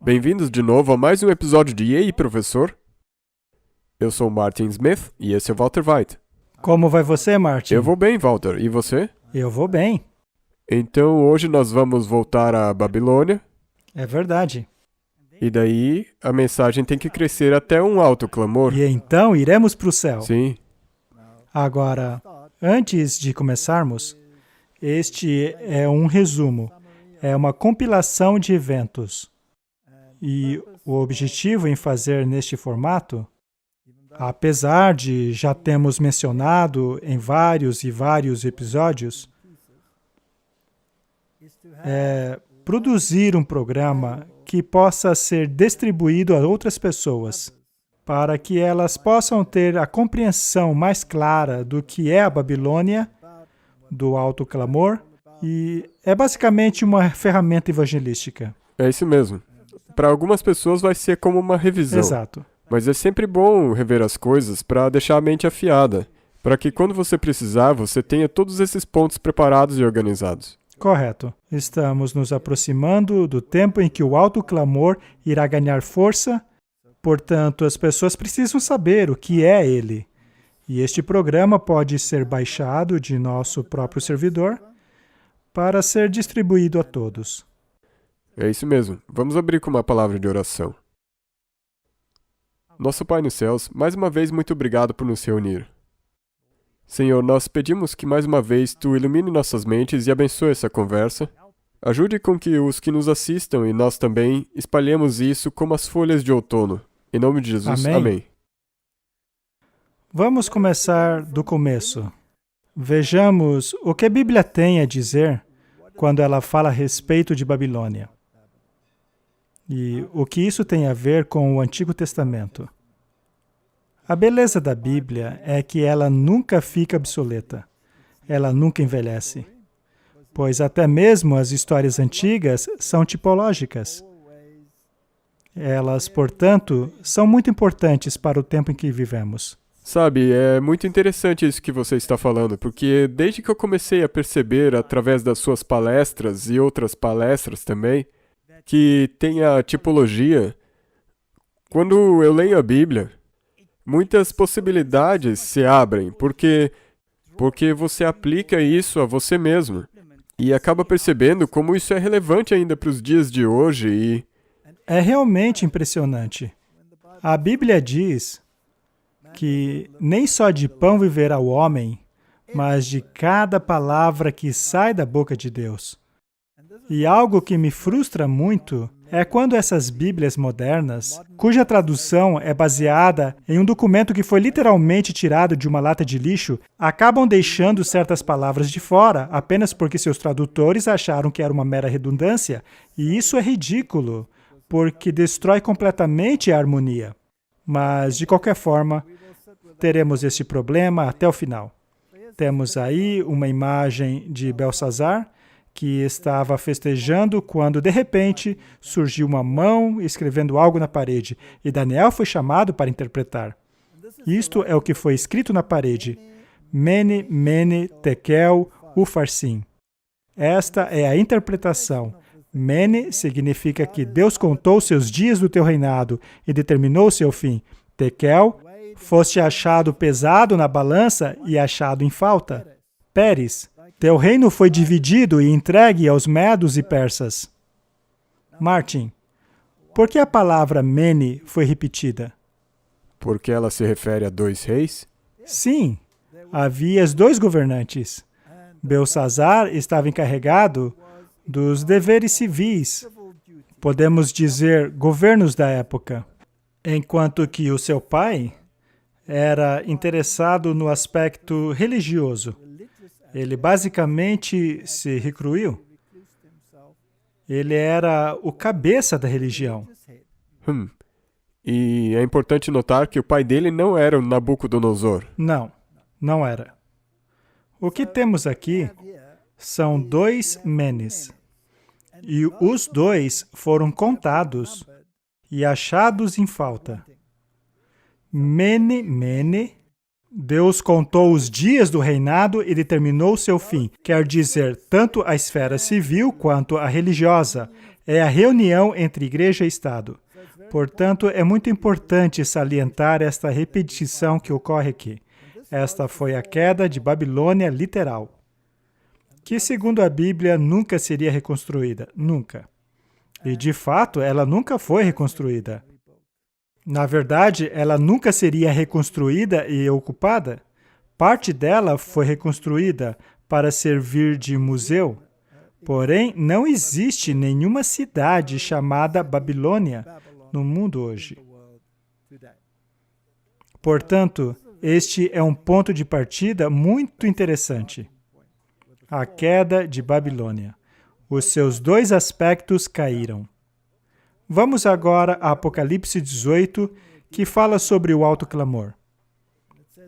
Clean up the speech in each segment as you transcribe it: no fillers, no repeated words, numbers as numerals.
Bem-vindos de novo a mais um episódio de E aí, professor? Eu sou Martin Smith e esse é o Walter White. Como vai você, Martin? Eu vou bem, Walter. E você? Eu vou bem. Então, hoje nós vamos voltar à Babilônia. É verdade. E daí, a mensagem tem que crescer até um alto clamor. E então iremos para o céu. Sim. Agora, antes de começarmos, este é um resumo. É uma compilação de eventos. E o objetivo em fazer neste formato, apesar de já termos mencionado em vários e vários episódios, é produzir um programa que possa ser distribuído a outras pessoas, para que elas possam ter a compreensão mais clara do que é a Babilônia, do alto clamor, e é basicamente uma ferramenta evangelística. É isso mesmo. Para algumas pessoas vai ser como uma revisão. Exato. Mas é sempre bom rever as coisas para deixar a mente afiada, para que quando você precisar, você tenha todos esses pontos preparados e organizados. Correto. Estamos nos aproximando do tempo em que o alto clamor irá ganhar força, portanto, as pessoas precisam saber o que é ele. E este programa pode ser baixado de nosso próprio servidor para ser distribuído a todos. É isso mesmo. Vamos abrir com uma palavra de oração. Nosso Pai nos céus, mais uma vez muito obrigado por nos reunir. Senhor, nós pedimos que mais uma vez Tu ilumine nossas mentes e abençoe essa conversa. Ajude com que os que nos assistam e nós também espalhemos isso como as folhas de outono. Em nome de Jesus, amém. Vamos começar do começo. Vejamos o que a Bíblia tem a dizer quando ela fala a respeito de Babilônia. E o que isso tem a ver com o Antigo Testamento. A beleza da Bíblia é que ela nunca fica obsoleta. Ela nunca envelhece. Pois até mesmo as histórias antigas são tipológicas. Elas, portanto, são muito importantes para o tempo em que vivemos. Sabe, é muito interessante isso que você está falando, porque desde que eu comecei a perceber, através das suas palestras e outras palestras também, que tem a tipologia, quando eu leio a Bíblia, muitas possibilidades se abrem, porque você aplica isso a você mesmo e acaba percebendo como isso é relevante ainda para os dias de hoje e... É realmente impressionante. A Bíblia diz que nem só de pão viverá o homem, mas de cada palavra que sai da boca de Deus. E algo que me frustra muito é quando essas Bíblias modernas, cuja tradução é baseada em um documento que foi literalmente tirado de uma lata de lixo, acabam deixando certas palavras de fora apenas porque seus tradutores acharam que era uma mera redundância. E isso é ridículo, porque destrói completamente a harmonia. Mas, de qualquer forma, teremos este problema até o final. Temos aí uma imagem de Belsazar, que estava festejando quando, de repente, surgiu uma mão escrevendo algo na parede, e Daniel foi chamado para interpretar. Isto é o que foi escrito na parede. Mene, mene, tekel, ufarsim. Esta é a interpretação. Mene significa que Deus contou seus dias do teu reinado e determinou o seu fim. Tekel, foste achado pesado na balança e achado em falta. Peres, teu reino foi dividido e entregue aos medos e persas. Martin, por que a palavra mene foi repetida? Porque ela se refere a 2 reis? Sim, havia 2 governantes. Belsazar estava encarregado dos deveres civis, podemos dizer, governos da época, enquanto que o seu pai era interessado no aspecto religioso. Ele basicamente se recluiu. Ele era o cabeça da religião. E é importante notar que o pai dele não era o Nabucodonosor. Não, não era. O que temos aqui são 2 menes. E os 2 foram contados e achados em falta. Mene, mene, Deus contou os dias do reinado e determinou seu fim. Quer dizer, tanto a esfera civil quanto a religiosa. é a reunião entre igreja e Estado. Portanto, é muito importante salientar esta repetição que ocorre aqui. Esta foi a queda de Babilônia literal, que, segundo a Bíblia, nunca seria reconstruída. Nunca. E, de fato, ela nunca foi reconstruída. Na verdade, ela nunca seria reconstruída e ocupada. Parte dela foi reconstruída para servir de museu. Porém, não existe nenhuma cidade chamada Babilônia no mundo hoje. Portanto, este é um ponto de partida muito interessante. A queda de Babilônia. Os seus dois aspectos caíram. Vamos agora a Apocalipse 18, que fala sobre o alto clamor.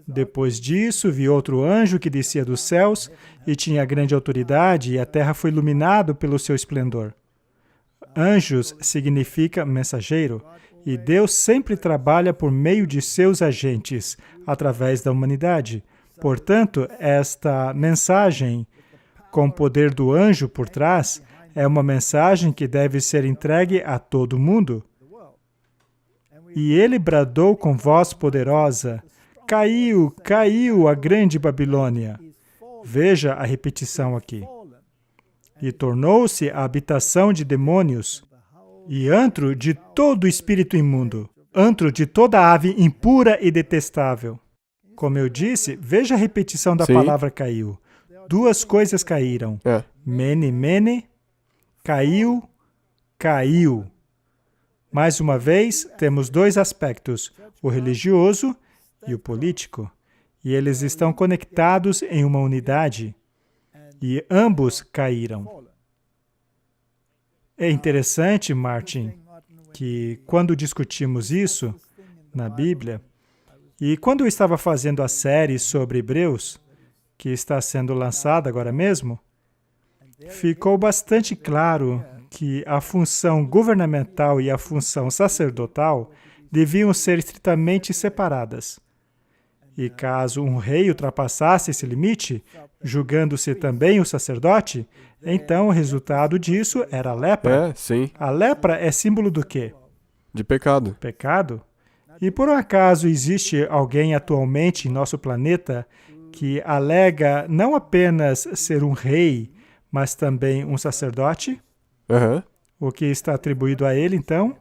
Depois disso, vi outro anjo que descia dos céus e tinha grande autoridade, e a terra foi iluminada pelo seu esplendor. Anjos significa mensageiro, e Deus sempre trabalha por meio de seus agentes, através da humanidade. Portanto, esta mensagem, com o poder do anjo por trás, é uma mensagem que deve ser entregue a todo mundo. E ele bradou com voz poderosa: caiu, caiu a grande Babilônia. Veja a repetição aqui. E tornou-se a habitação de demônios e antro de todo espírito imundo, antro de toda ave impura e detestável. Como eu disse, veja a repetição da palavra caiu. Duas coisas caíram. Mene, mene, caiu, caiu. Mais uma vez, temos dois aspectos, o religioso e o político, e eles estão conectados em uma unidade, e ambos caíram. É interessante, Martin, que quando discutimos isso na Bíblia, e quando eu estava fazendo a série sobre Hebreus, que está sendo lançada agora mesmo, ficou bastante claro que a função governamental e a função sacerdotal deviam ser estritamente separadas. E caso um rei ultrapassasse esse limite, julgando-se também o sacerdote, então o resultado disso era a lepra. Sim. A lepra é símbolo do quê? De pecado. Pecado. E por um acaso existe alguém atualmente em nosso planeta que alega não apenas ser um rei, mas também um sacerdote? O que está atribuído a ele, então?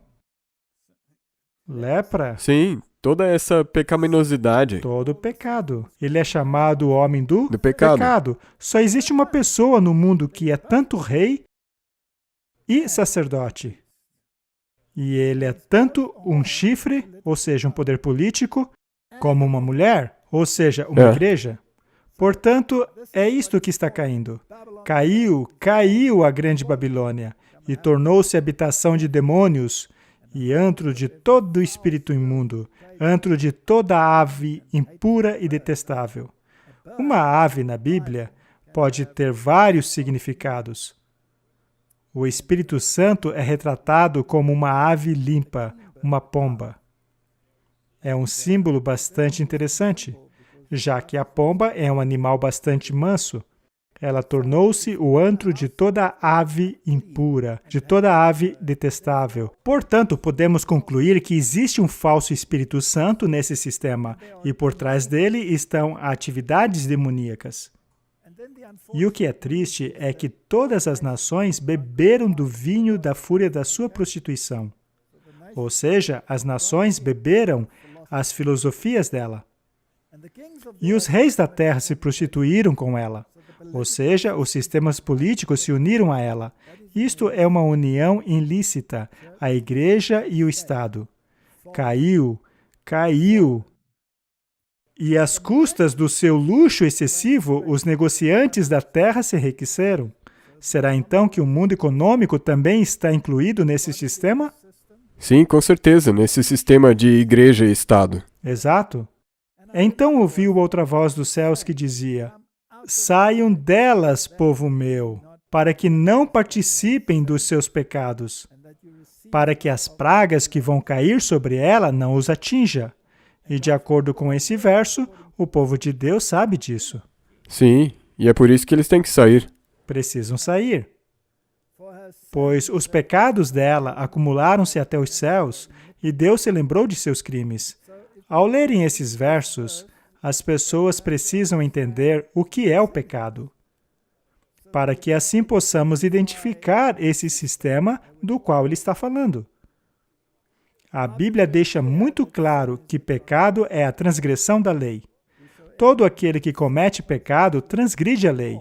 Lepra? Sim, toda essa pecaminosidade. Todo pecado. Ele é chamado o homem do pecado. Só existe uma pessoa no mundo que é tanto rei e sacerdote. E ele é tanto um chifre, ou seja, um poder político, como uma mulher, ou seja, uma igreja. Portanto, é isto que está caindo. Caiu, caiu a grande Babilônia, e tornou-se habitação de demônios, e antro de todo espírito imundo, antro de toda ave impura e detestável. Uma ave na Bíblia pode ter vários significados. O Espírito Santo é retratado como uma ave limpa, uma pomba. É um símbolo bastante interessante, já que a pomba é um animal bastante manso. Ela tornou-se o antro de toda ave impura, de toda ave detestável. Portanto, podemos concluir que existe um falso Espírito Santo nesse sistema, e por trás dele estão atividades demoníacas. E o que é triste é que todas as nações beberam do vinho da fúria da sua prostituição. Ou seja, as nações beberam as filosofias dela. E os reis da terra se prostituíram com ela. Ou seja, os sistemas políticos se uniram a ela. Isto é uma união ilícita, a igreja e o Estado. Caiu, caiu. E às custas do seu luxo excessivo, os negociantes da terra se enriqueceram. Será então que o mundo econômico também está incluído nesse sistema? Sim, com certeza, nesse sistema de igreja e Estado. Exato. Então ouviu outra voz dos céus que dizia: saiam delas, povo meu, para que não participem dos seus pecados, para que as pragas que vão cair sobre ela não os atinja. E de acordo com esse verso, o povo de Deus sabe disso. Sim, e é por isso que eles têm que sair. Precisam sair. pois os pecados dela acumularam-se até os céus e Deus se lembrou de seus crimes. Ao lerem esses versos, as pessoas precisam entender o que é o pecado, para que assim possamos identificar esse sistema do qual ele está falando. A Bíblia deixa muito claro que pecado é a transgressão da lei. Todo aquele que comete pecado transgride a lei,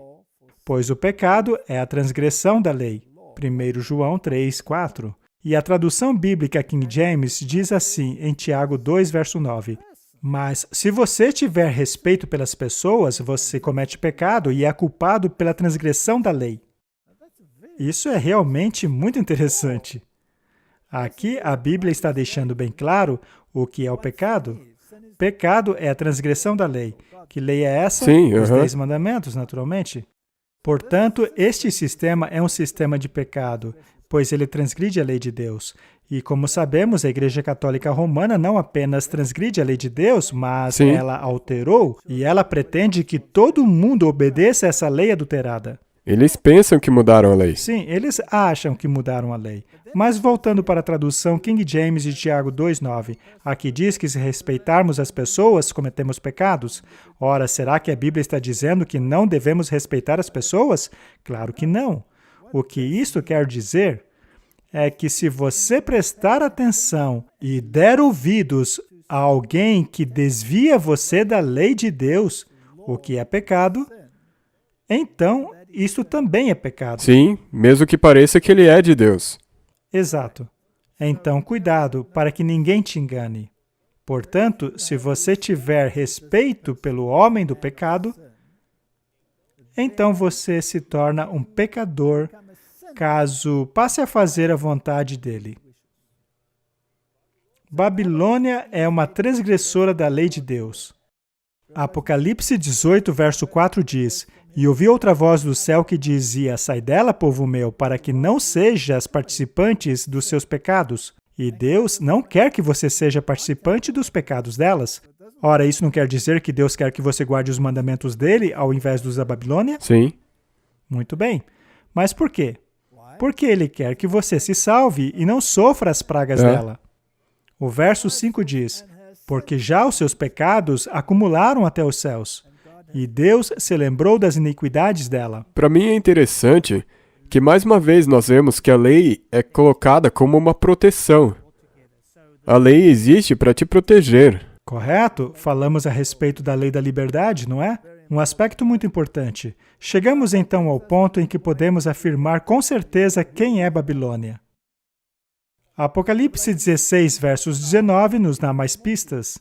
pois o pecado é a transgressão da lei. 1 João 3, 4. E a tradução bíblica King James diz assim, em Tiago 2, verso 9. Mas se você tiver respeito pelas pessoas, você comete pecado e é culpado pela transgressão da lei. Isso é realmente muito interessante. Aqui a Bíblia está deixando bem claro o que é o pecado. Pecado é a transgressão da lei. Que lei é essa? Sim, Os 10 mandamentos, naturalmente. Portanto, este sistema é um sistema de pecado, pois ele transgride a lei de Deus. E como sabemos, a Igreja Católica Romana não apenas transgride a lei de Deus, mas Sim. ela alterou e ela pretende que todo mundo obedeça essa lei adulterada. Eles pensam que mudaram a lei. Sim, eles acham que mudaram a lei. Mas voltando para a tradução King James de Tiago 2,9, aqui diz que se respeitarmos as pessoas, cometemos pecados. Ora, será que a Bíblia está dizendo que não devemos respeitar as pessoas? Claro que não. O que isto quer dizer é que se você prestar atenção e der ouvidos a alguém que desvia você da lei de Deus, o que é pecado, então isso também é pecado. Sim, mesmo que pareça que ele é de Deus. Exato. Então, cuidado para que ninguém te engane. Portanto, se você tiver respeito pelo homem do pecado, então você se torna um pecador caso passe a fazer a vontade dele. Babilônia é uma transgressora da lei de Deus. Apocalipse 18, verso 4 diz: E ouvi outra voz do céu que dizia: Sai dela, povo meu, para que não sejas participantes dos seus pecados. E Deus não quer que você seja participante dos pecados delas. Ora, isso não quer dizer que Deus quer que você guarde os mandamentos dele ao invés dos da Babilônia? Sim. Muito bem. Mas por quê? Porque ele quer que você se salve e não sofra as pragas dela. O verso 5 diz: Porque já os seus pecados acumularam até os céus, e Deus se lembrou das iniquidades dela. Para mim é interessante que mais uma vez nós vemos que a lei é colocada como uma proteção. A lei existe para te proteger. Correto? Falamos a respeito da lei da liberdade, não é? Um aspecto muito importante. Chegamos então ao ponto em que podemos afirmar com certeza quem é Babilônia. Apocalipse 16, versos 19, nos dá mais pistas.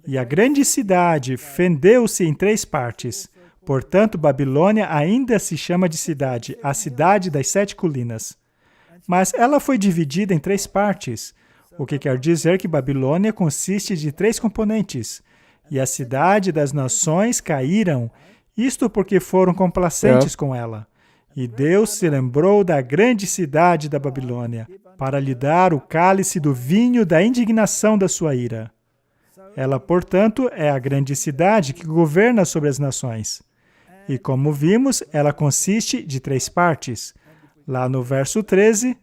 E a grande cidade fendeu-se em 3 partes. Portanto, Babilônia ainda se chama de cidade, a cidade das 7 colinas. Mas ela foi dividida em 3 partes, o que quer dizer que Babilônia consiste de 3 componentes. E a cidade das nações caíram, isto porque foram complacentes com ela. E Deus se lembrou da grande cidade da Babilônia, para lhe dar o cálice do vinho da indignação da sua ira. Ela, portanto, é a grande cidade que governa sobre as nações. E como vimos, ela consiste de 3 partes. Lá no verso 13,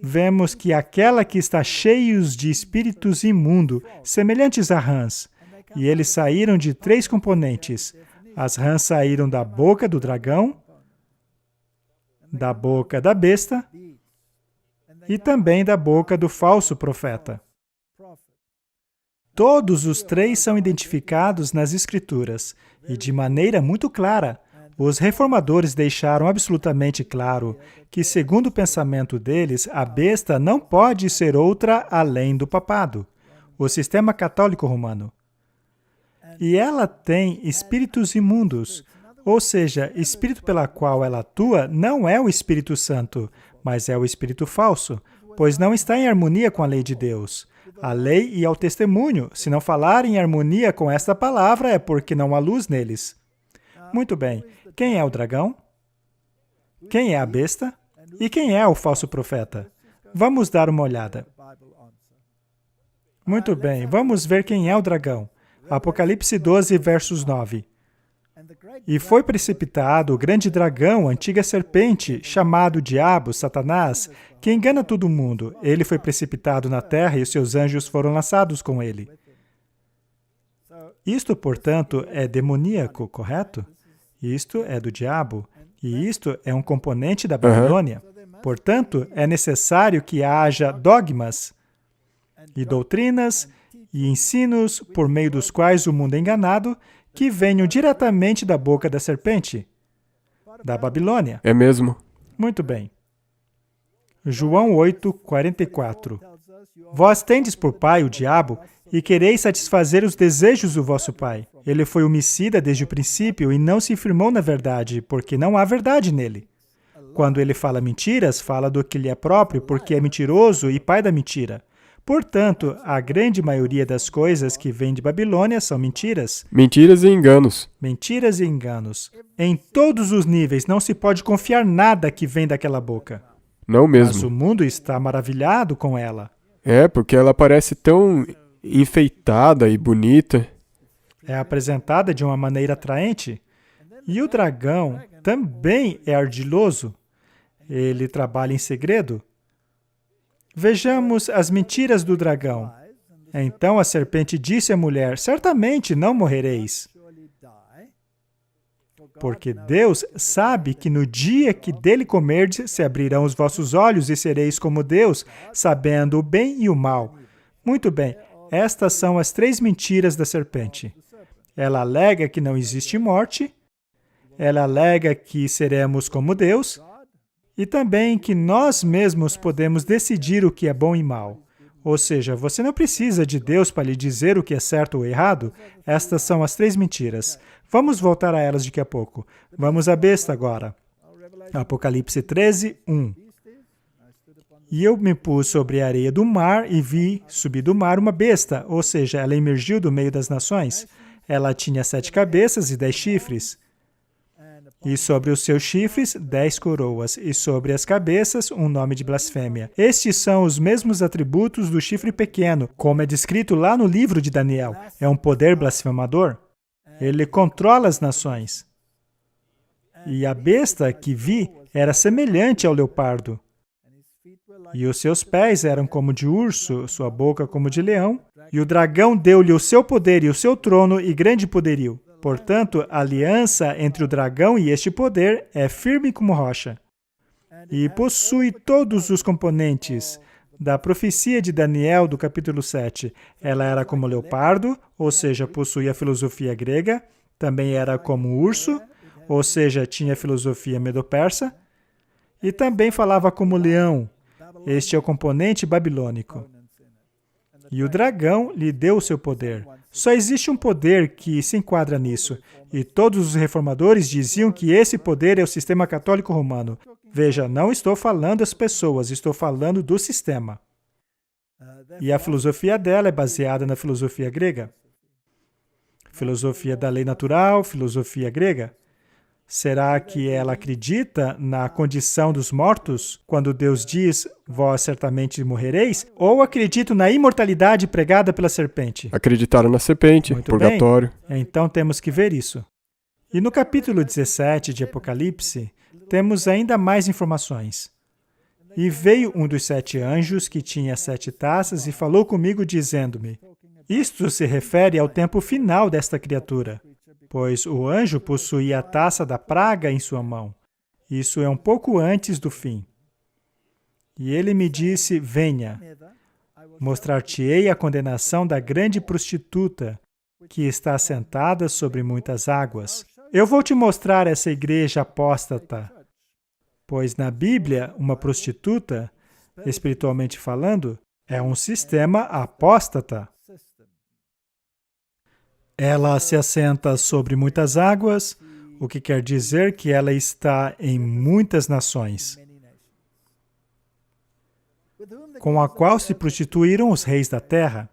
vemos que aquela que está cheios de espíritos imundos, semelhantes a rãs, e eles saíram de 3 componentes. As rãs saíram da boca do dragão, da boca da besta e também da boca do falso profeta. Todos os 3 são identificados nas Escrituras e de maneira muito clara. Os reformadores deixaram absolutamente claro que, segundo o pensamento deles, a besta não pode ser outra além do papado, o sistema católico romano. E ela tem espíritos imundos, ou seja, espírito pela qual ela atua não é o Espírito Santo, mas é o espírito falso, pois não está em harmonia com a lei de Deus. A lei e ao testemunho, se não falarem em harmonia com esta palavra, é porque não há luz neles. Muito bem, quem é o dragão? Quem é a besta? E quem é o falso profeta? Vamos dar uma olhada. Muito bem, vamos ver quem é o dragão. Apocalipse 12, versos 9. E foi precipitado o grande dragão, a antiga serpente, chamado Diabo, Satanás, que engana todo mundo. Ele foi precipitado na terra e os seus anjos foram lançados com ele. Isto, portanto, é demoníaco, correto? Isto é do diabo. E isto é um componente da Babilônia. Portanto, é necessário que haja dogmas e doutrinas e ensinos por meio dos quais o mundo é enganado, que venham diretamente da boca da serpente, da Babilônia. É mesmo. Muito bem. João 8, 44. Vós tendes por pai o diabo e quereis satisfazer os desejos do vosso pai. Ele foi homicida desde o princípio e não se firmou na verdade, porque não há verdade nele. Quando ele fala mentiras, fala do que lhe é próprio, porque é mentiroso e pai da mentira. Portanto, a grande maioria das coisas que vêm de Babilônia são mentiras. Mentiras e enganos. Mentiras e enganos. Em todos os níveis, não se pode confiar nada que vem daquela boca. Não Mas o mesmo. mundo está maravilhado com ela. É, porque ela parece tão enfeitada e bonita. É apresentada de uma maneira atraente. E o dragão também é ardiloso. Ele trabalha em segredo. Vejamos as mentiras do dragão. Então a serpente disse à mulher, certamente não morrereis. Porque Deus sabe que no dia que dele comerdes, se abrirão os vossos olhos e sereis como Deus, sabendo o bem e o mal. Muito bem, estas são as 3 mentiras da serpente. Ela alega que não existe morte, ela alega que seremos como Deus, e também que nós mesmos podemos decidir o que é bom e mal. Ou seja, você não precisa de Deus para lhe dizer o que é certo ou errado. Estas são as 3 mentiras. Vamos voltar a elas daqui a pouco. Vamos à besta agora. Apocalipse 13, 1. E eu me pus sobre a areia do mar e vi subir do mar uma besta, ou seja, ela emergiu do meio das nações. Ela tinha 7 cabeças e 10 chifres. E sobre os seus chifres, 10 coroas, e sobre as cabeças, um nome de blasfêmia. Estes são os mesmos atributos do chifre pequeno, como é descrito lá no livro de Daniel. É um poder blasfemador. Ele controla as nações. E a besta que vi era semelhante ao leopardo. E os seus pés eram como de urso, sua boca como de leão. E o dragão deu-lhe o seu poder e o seu trono e grande poderio. Portanto, a aliança entre o dragão e este poder é firme como rocha. E possui todos os componentes da profecia de Daniel, do capítulo 7. Ela era como leopardo, ou seja, possuía a filosofia grega. Também era como urso, ou seja, tinha a filosofia medo-persa. E também falava como leão. Este é o componente babilônico. E o dragão lhe deu o seu poder. Só existe um poder que se enquadra nisso. E todos os reformadores diziam que esse poder é o sistema católico romano. Veja, não estou falando das pessoas, estou falando do sistema. E a filosofia dela é baseada na filosofia grega. Filosofia da lei natural, filosofia grega. Será que ela acredita na condição dos mortos, quando Deus diz, vós certamente morrereis? Ou acredita na imortalidade pregada pela serpente? Acreditaram na serpente, Muito purgatório. bem. Então temos que ver isso. E no capítulo 17 de Apocalipse, temos ainda mais informações. E veio um dos 7 anjos que tinha 7 taças e falou comigo dizendo-me, isto se refere ao tempo final desta criatura. Pois o anjo possuía a taça da praga em sua mão. Isso é um pouco antes do fim. E ele me disse, venha, mostrar-te-ei a condenação da grande prostituta, que está sentada sobre muitas águas. Eu vou te mostrar essa igreja apóstata. Pois na Bíblia, uma prostituta, espiritualmente falando, é um sistema apóstata. Ela se assenta sobre muitas águas, o que quer dizer que ela está em muitas nações, com a qual se prostituíram os reis da terra,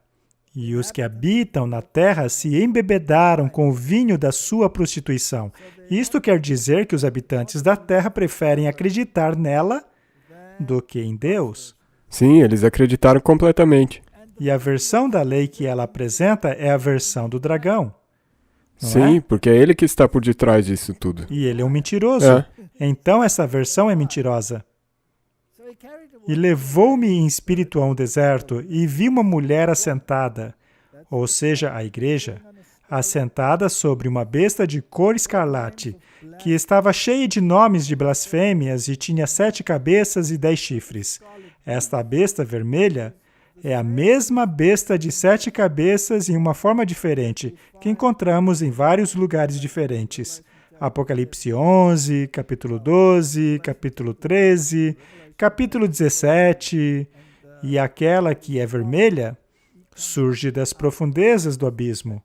e os que habitam na terra se embebedaram com o vinho da sua prostituição. Isto quer dizer que os habitantes da terra preferem acreditar nela do que em Deus. Sim, eles acreditaram completamente. E a versão da lei que ela apresenta é a versão do dragão. não Sim, é? porque é ele que está por detrás disso tudo. E ele é um mentiroso. É. Então essa versão é mentirosa. E levou-me em espírito a um deserto e vi uma mulher assentada, ou seja, a igreja, assentada sobre uma besta de cor escarlate, que estava cheia de nomes de blasfêmias e tinha 7 cabeças e 10 chifres. Esta besta vermelha é a mesma besta de 7 cabeças em uma forma diferente, que encontramos em vários lugares diferentes. Apocalipse 11, capítulo 12, capítulo 13, capítulo 17, e aquela que é vermelha surge das profundezas do abismo.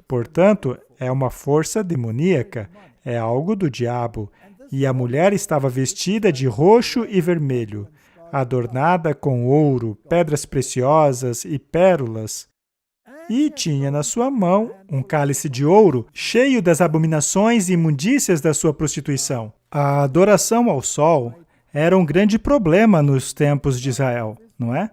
Portanto, é uma força demoníaca, é algo do diabo, e a mulher estava vestida de roxo e vermelho, adornada com ouro, pedras preciosas e pérolas, e tinha na sua mão um cálice de ouro cheio das abominações e imundícias da sua prostituição. A adoração ao sol era um grande problema nos tempos de Israel, não é?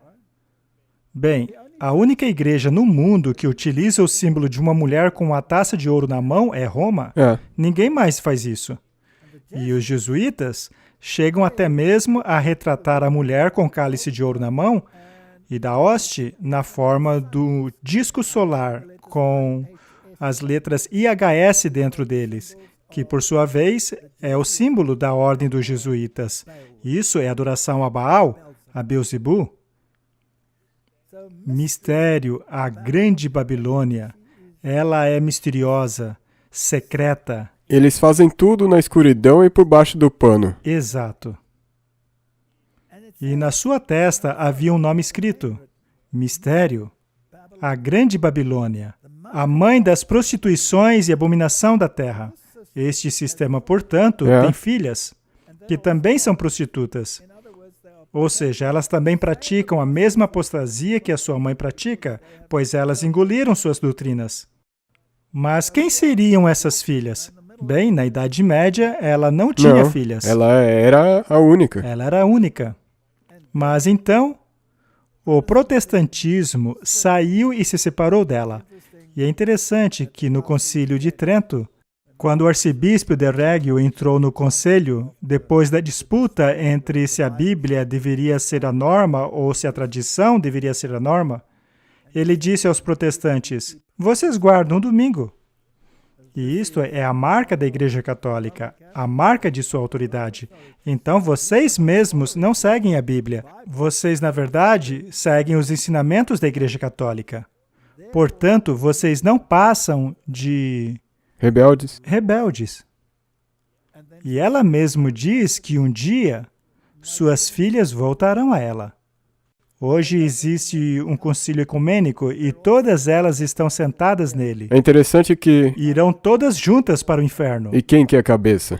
Bem, a única igreja no mundo que utiliza o símbolo de uma mulher com uma taça de ouro na mão é Roma. É. Ninguém mais faz isso. E os jesuítas chegam até mesmo a retratar a mulher com cálice de ouro na mão e da hoste na forma do disco solar, com as letras IHS dentro deles, que por sua vez é o símbolo da ordem dos jesuítas. Isso é adoração a Baal, a Beelzebu. Mistério, a grande Babilônia. Ela é misteriosa, secreta. Eles fazem tudo na escuridão e por baixo do pano. Exato. E na sua testa havia um nome escrito: Mistério, a grande Babilônia, a mãe das prostituições e abominação da terra. Este sistema, portanto, tem filhas, que também são prostitutas. Ou seja, elas também praticam a mesma apostasia que a sua mãe pratica, pois elas engoliram suas doutrinas. Mas quem seriam essas filhas? Bem, na Idade Média, ela não tinha filhas. Ela era a única. Ela era a única. Mas então, o protestantismo saiu e se separou dela. E é interessante que no Concílio de Trento, quando o arcebispo de Reggio entrou no conselho, depois da disputa entre se a Bíblia deveria ser a norma ou se a tradição deveria ser a norma, ele disse aos protestantes: vocês guardam o domingo. E isto é a marca da Igreja Católica, a marca de sua autoridade. Então, vocês mesmos não seguem a Bíblia. Vocês, na verdade, seguem os ensinamentos da Igreja Católica. Portanto, vocês não passam de rebeldes. E ela mesmo diz que um dia suas filhas voltarão a ela. Hoje existe um concílio ecumênico e todas elas estão sentadas nele. É interessante que... Irão todas juntas para o inferno. E quem que é a cabeça?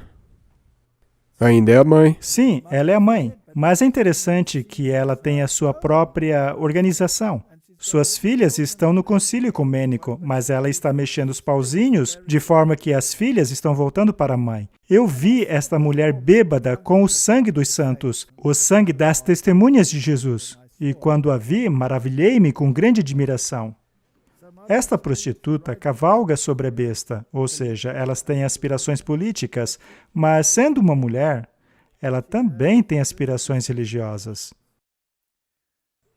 Ainda é a mãe. Sim, ela é a mãe. Mas é interessante que ela tem a sua própria organização. Suas filhas estão no concílio ecumênico, mas ela está mexendo os pauzinhos de forma que as filhas estão voltando para a mãe. Eu vi esta mulher bêbada com o sangue dos santos, o sangue das testemunhas de Jesus. E quando a vi, maravilhei-me com grande admiração. Esta prostituta cavalga sobre a besta, ou seja, elas têm aspirações políticas, mas sendo uma mulher, ela também tem aspirações religiosas.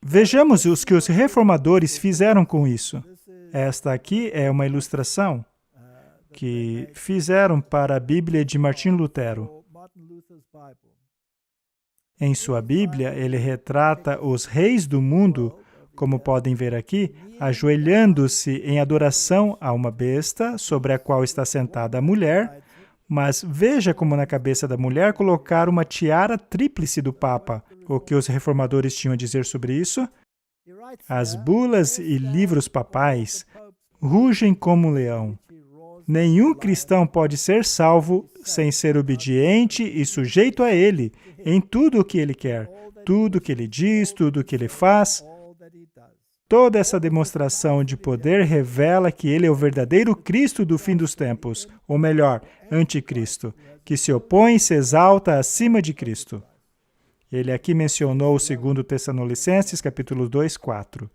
Vejamos os que os reformadores fizeram com isso. Esta aqui é uma ilustração que fizeram para a Bíblia de Martim Lutero. Em sua Bíblia, ele retrata os reis do mundo, como podem ver aqui, ajoelhando-se em adoração a uma besta sobre a qual está sentada a mulher, mas veja como na cabeça da mulher colocaram uma tiara tríplice do Papa. O que os reformadores tinham a dizer sobre isso? As bulas e livros papais rugem como um leão. Nenhum cristão pode ser salvo sem ser obediente e sujeito a ele em tudo o que ele quer, tudo o que ele diz, tudo o que ele faz. Toda essa demonstração de poder revela que ele é o verdadeiro Cristo do fim dos tempos, ou melhor, anticristo, que se opõe e se exalta acima de Cristo. Ele aqui mencionou o 2 Tessalonicenses, capítulo 2, 4.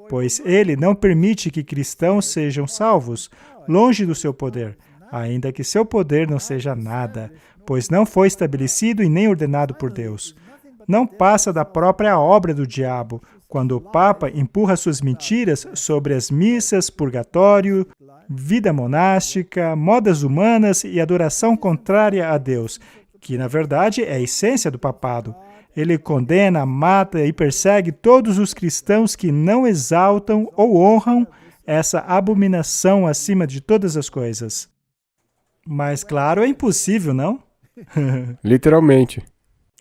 Pois ele não permite que cristãos sejam salvos, longe do seu poder, ainda que seu poder não seja nada, pois não foi estabelecido e nem ordenado por Deus. Não passa da própria obra do diabo, quando o Papa empurra suas mentiras sobre as missas, purgatório, vida monástica, modas humanas e adoração contrária a Deus, que na verdade é a essência do papado. Ele condena, mata e persegue todos os cristãos que não exaltam ou honram essa abominação acima de todas as coisas. Mas, claro, é impossível, não? Literalmente.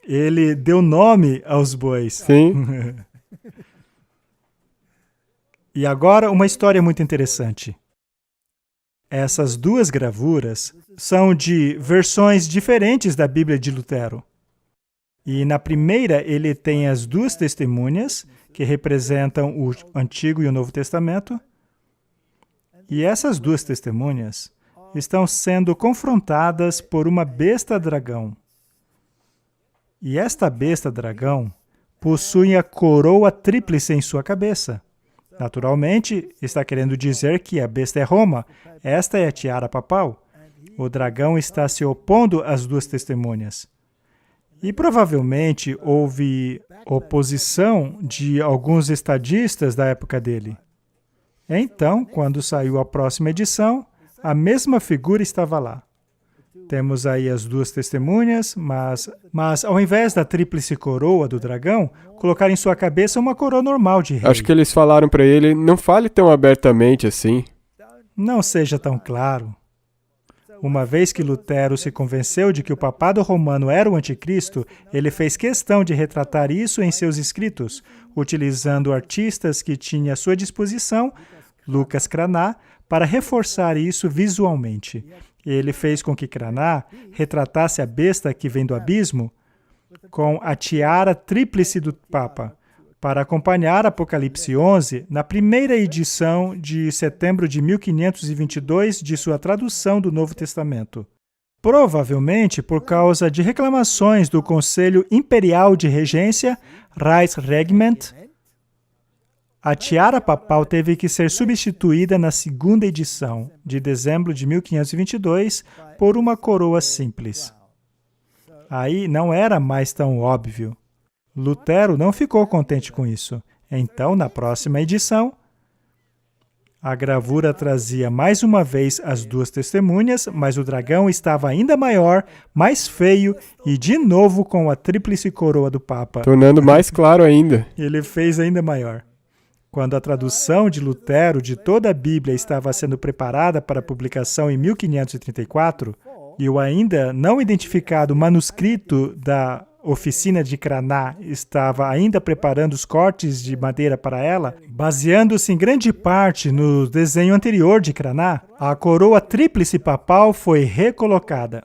Ele deu nome aos bois. Sim. E agora, uma história muito interessante. Essas duas gravuras são de versões diferentes da Bíblia de Lutero. E na primeira, ele tem as duas testemunhas, que representam o Antigo e o Novo Testamento. E essas duas testemunhas estão sendo confrontadas por uma besta dragão. E esta besta dragão possui a coroa tríplice em sua cabeça. Naturalmente, está querendo dizer que a besta é Roma. Esta é a tiara papal. O dragão está se opondo às duas testemunhas. E provavelmente houve oposição de alguns estadistas da época dele. Então, quando saiu a próxima edição, a mesma figura estava lá. Temos aí as duas testemunhas, mas ao invés da tríplice coroa do dragão, colocaram em sua cabeça uma coroa normal de rei. Acho que eles falaram para ele, não fale tão abertamente assim. Não seja tão claro. Uma vez que Lutero se convenceu de que o papado romano era o anticristo, ele fez questão de retratar isso em seus escritos, utilizando artistas que tinha à sua disposição, Lucas Cranach, para reforçar isso visualmente. Ele fez com que Cranach retratasse a besta que vem do abismo com a tiara tríplice do Papa, para acompanhar Apocalipse 11 na primeira edição de setembro de 1522 de sua tradução do Novo Testamento. Provavelmente por causa de reclamações do Conselho Imperial de Regência, Reichsregiment, a tiara papal teve que ser substituída na segunda edição, de dezembro de 1522, por uma coroa simples. Aí não era mais tão óbvio. Lutero não ficou contente com isso. Então, na próxima edição, a gravura trazia mais uma vez as duas testemunhas, mas o dragão estava ainda maior, mais feio e, de novo, com a tríplice coroa do Papa. Tornando mais claro ainda. Ele fez ainda maior. Quando a tradução de Lutero de toda a Bíblia estava sendo preparada para publicação em 1534, e o ainda não identificado manuscrito da oficina de Cranach estava ainda preparando os cortes de madeira para ela, baseando-se em grande parte no desenho anterior de Cranach, a coroa tríplice papal foi recolocada.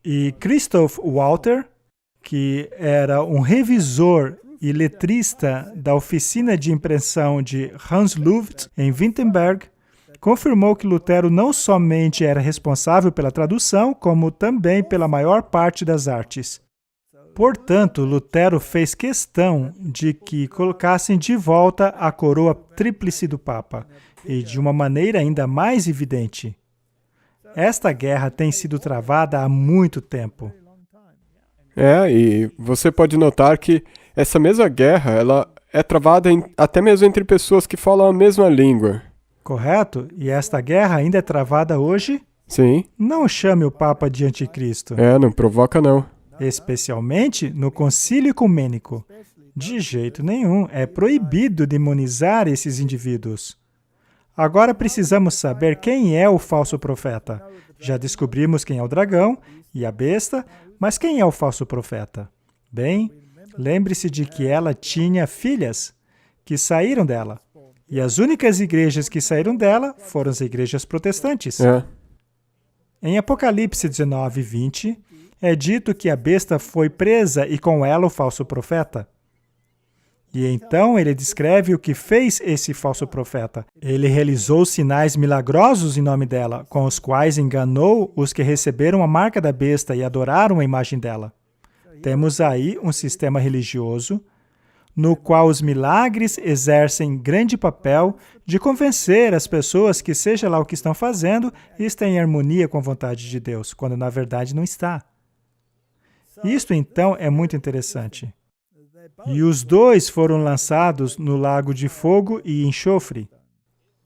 E Christoph Walter, que era um revisor e letrista da oficina de impressão de Hans Luft, em Wittenberg, confirmou que Lutero não somente era responsável pela tradução, como também pela maior parte das artes. Portanto, Lutero fez questão de que colocassem de volta a coroa tríplice do Papa, e de uma maneira ainda mais evidente. Esta guerra tem sido travada há muito tempo. E você pode notar que essa mesma guerra, ela é travada até mesmo entre pessoas que falam a mesma língua. Correto? E esta guerra ainda é travada hoje? Sim. Não chame o Papa de anticristo. Não provoca não. Especialmente no concílio ecumênico. De jeito nenhum, é proibido demonizar esses indivíduos. Agora precisamos saber quem é o falso profeta. Já descobrimos quem é o dragão e a besta, mas quem é o falso profeta? Bem, lembre-se de que ela tinha filhas que saíram dela. E as únicas igrejas que saíram dela foram as igrejas protestantes. Em Apocalipse 19, 20, é dito que a besta foi presa e com ela o falso profeta. E então ele descreve o que fez esse falso profeta. Ele realizou sinais milagrosos em nome dela, com os quais enganou os que receberam a marca da besta e adoraram a imagem dela. Temos aí um sistema religioso no qual os milagres exercem grande papel de convencer as pessoas que seja lá o que estão fazendo está em harmonia com a vontade de Deus, quando na verdade não está. Isto então é muito interessante. E os dois foram lançados no lago de fogo e enxofre.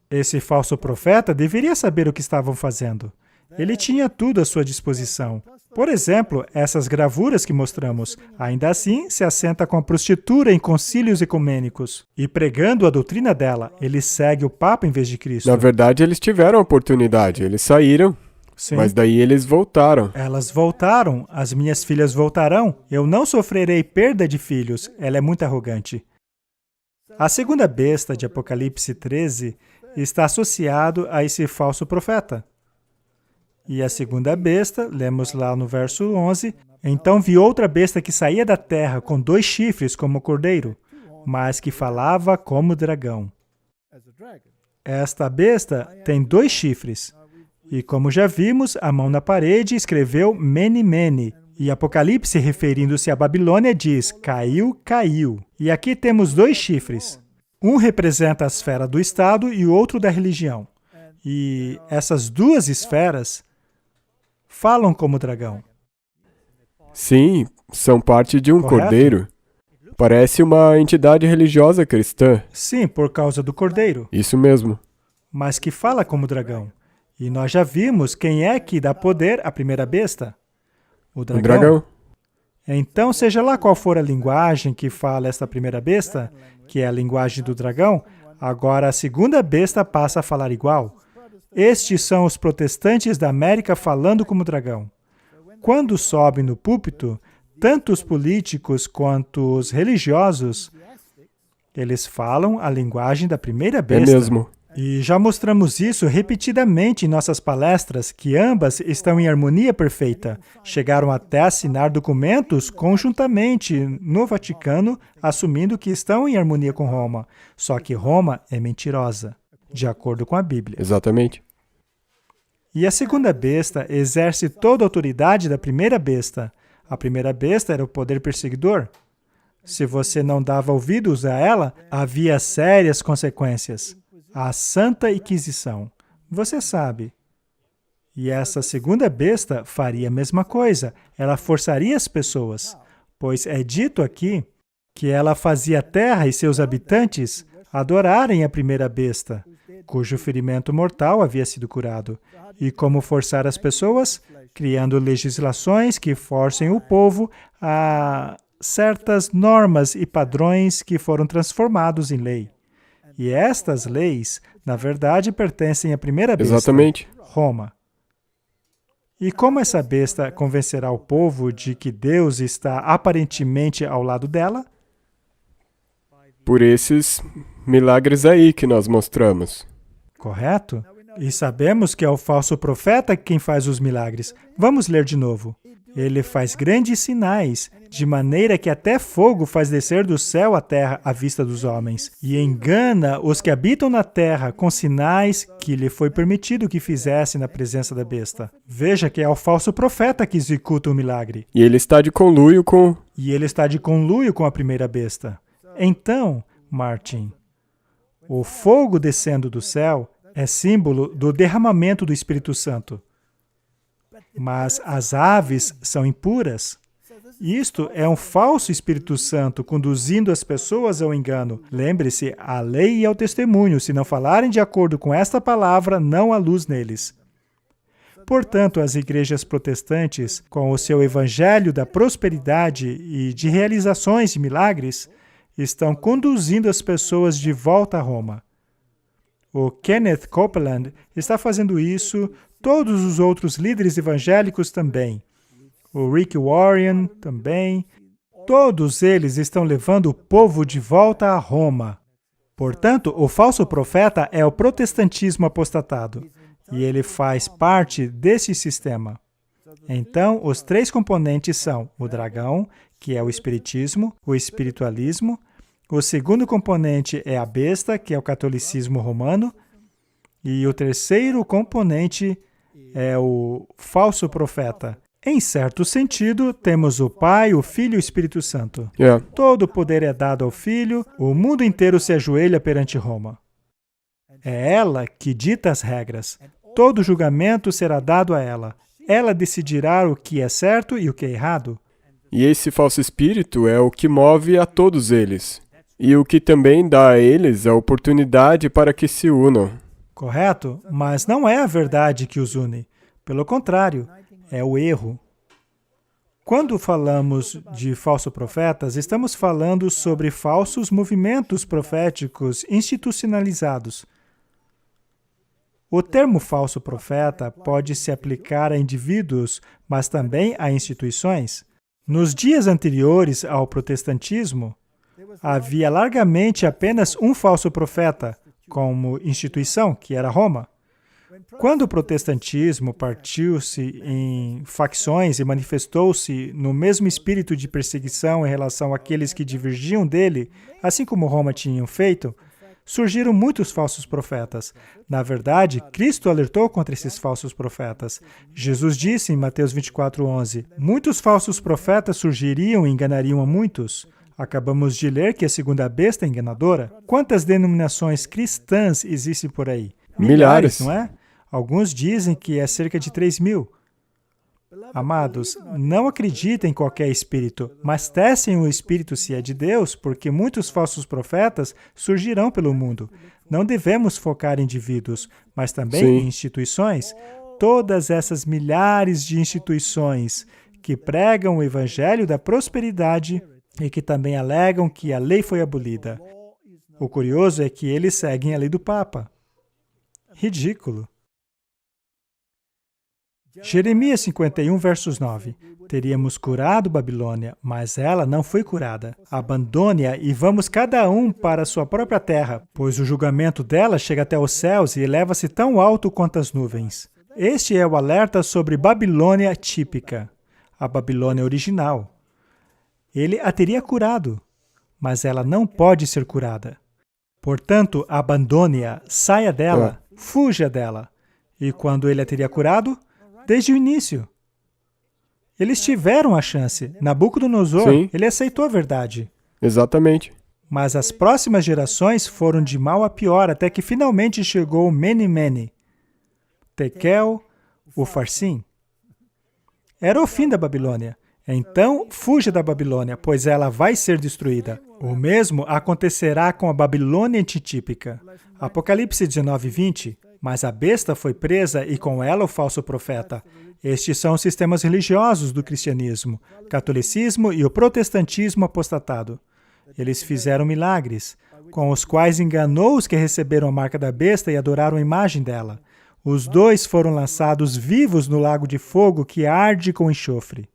Esse falso profeta deveria saber o que estavam fazendo. Ele tinha tudo à sua disposição. Por exemplo, essas gravuras que mostramos. Ainda assim, se assenta com a prostituta em concílios ecumênicos. E pregando a doutrina dela, ele segue o Papa em vez de Cristo. Na verdade, eles tiveram a oportunidade. Eles saíram, Sim. mas daí eles voltaram. Elas voltaram. As minhas filhas voltarão. Eu não sofrerei perda de filhos. Ela é muito arrogante. A segunda besta de Apocalipse 13 está associado a esse falso profeta. E a segunda besta, lemos lá no verso 11, então vi outra besta que saía da terra com 2 chifres como cordeiro, mas que falava como dragão. Esta besta tem 2 chifres. E como já vimos, a mão na parede escreveu Mene, Mene. E Apocalipse, referindo-se à Babilônia, diz, caiu, caiu. E aqui temos 2 chifres. Um representa a esfera do Estado e o outro da religião. E essas 2 esferas falam como dragão. Sim, são parte de um Correto? cordeiro. Parece uma entidade religiosa cristã. Sim, por causa do cordeiro, Isso mesmo. mas que fala como dragão. E nós já vimos quem é que dá poder à primeira besta. O O dragão. dragão. Então, seja lá qual for a linguagem que fala esta primeira besta, que é a linguagem do dragão, agora a segunda besta passa a falar igual. Estes são os protestantes da América falando como dragão. Quando sobem no púlpito, tanto os políticos quanto os religiosos, eles falam a linguagem da primeira É besta. mesmo. E já mostramos isso repetidamente em nossas palestras, que ambas estão em harmonia perfeita. Chegaram até a assinar documentos conjuntamente no Vaticano, assumindo que estão em harmonia com Roma. Só que Roma é mentirosa, de acordo com a Bíblia. Exatamente. E a segunda besta exerce toda a autoridade da primeira besta. A primeira besta era o poder perseguidor. Se você não dava ouvidos a ela, havia sérias consequências. A Santa Inquisição. Você sabe. E essa segunda besta faria a mesma coisa. Ela forçaria as pessoas, pois é dito aqui que ela fazia a terra e seus habitantes adorarem a primeira besta, cujo ferimento mortal havia sido curado. E como forçar as pessoas? Criando legislações que forcem o povo a certas normas e padrões que foram transformados em lei. E estas leis, na verdade, pertencem à primeira besta, Exatamente. Roma. E como essa besta convencerá o povo de que Deus está aparentemente ao lado dela? Por esses milagres aí que nós mostramos. Correto? E sabemos que é o falso profeta quem faz os milagres. Vamos ler de novo. Ele faz grandes sinais, de maneira que até fogo faz descer do céu à terra à vista dos homens, e engana os que habitam na terra com sinais que lhe foi permitido que fizesse na presença da besta. Veja que é o falso profeta que executa o milagre. E ele está de conluio com... E ele está de conluio com a primeira besta. Então, Martin, o fogo descendo do céu é símbolo do derramamento do Espírito Santo. Mas as aves são impuras. Isto é um falso Espírito Santo conduzindo as pessoas ao engano. Lembre-se, à lei e ao testemunho. Se não falarem de acordo com esta palavra, não há luz neles. Portanto, as igrejas protestantes, com o seu evangelho da prosperidade e de realizações de milagres, estão conduzindo as pessoas de volta a Roma. O Kenneth Copeland está fazendo isso, todos os outros líderes evangélicos também. O Rick Warren também. Todos eles estão levando o povo de volta a Roma. Portanto, o falso profeta é o protestantismo apostatado, e ele faz parte desse sistema. Então, os 3 componentes são o dragão, que é o espiritismo, o espiritualismo. O segundo componente é a besta, que é o catolicismo romano. E o terceiro componente é o falso profeta, Em certo sentido, temos o Pai, o Filho e o Espírito Santo. Yeah. Todo o poder é dado ao Filho, o mundo inteiro se ajoelha perante Roma. É ela que dita as regras. Todo julgamento será dado a ela. Ela decidirá o que é certo e o que é errado. E esse falso espírito é o que move a todos eles, e o que também dá a eles a oportunidade para que se unam. Correto? Mas não é a verdade que os une. Pelo contrário, é o erro. Quando falamos de falsos profetas, estamos falando sobre falsos movimentos proféticos institucionalizados. O termo falso profeta pode se aplicar a indivíduos, mas também a instituições. Nos dias anteriores ao protestantismo, havia largamente apenas um falso profeta, como instituição, que era Roma. Quando o protestantismo partiu-se em facções e manifestou-se no mesmo espírito de perseguição em relação àqueles que divergiam dele, assim como Roma tinha feito, surgiram muitos falsos profetas. Na verdade, Cristo alertou contra esses falsos profetas. Jesus disse em Mateus 24:11, muitos falsos profetas surgiriam e enganariam a muitos. Acabamos de ler que a segunda besta é enganadora. Quantas denominações cristãs existem por aí? Milhares, não é? Alguns dizem que é cerca de 3.000. Amados, não acreditem em qualquer espírito, mas testem o espírito se é de Deus, porque muitos falsos profetas surgirão pelo mundo. Não devemos focar em indivíduos, mas também Sim. em instituições. Todas essas milhares de instituições que pregam o evangelho da prosperidade e que também alegam que a lei foi abolida. O curioso é que eles seguem a lei do Papa. Ridículo. Jeremias 51, versos 9. Teríamos curado Babilônia, mas ela não foi curada. Abandone-a e vamos cada um para sua própria terra, pois o julgamento dela chega até os céus e eleva-se tão alto quanto as nuvens. Este é o alerta sobre Babilônia típica, a Babilônia original. Ele a teria curado, mas ela não pode ser curada. Portanto, abandone-a, saia dela, fuja dela. E quando ele a teria curado? Desde o início. Eles tiveram a chance. Nabucodonosor, Sim. ele aceitou a verdade. Exatamente. Mas as próximas gerações foram de mal a pior, até que finalmente chegou o Mene Mene, Tekel, Ufarsim. Era o fim da Babilônia. Então, fuja da Babilônia, pois ela vai ser destruída. O mesmo acontecerá com a Babilônia antitípica. Apocalipse 19:20. Mas a besta foi presa e com ela o falso profeta. Estes são os sistemas religiosos do cristianismo, catolicismo e o protestantismo apostatado. Eles fizeram milagres, com os quais enganou os que receberam a marca da besta e adoraram a imagem dela. Os dois foram lançados vivos no lago de fogo que arde com enxofre.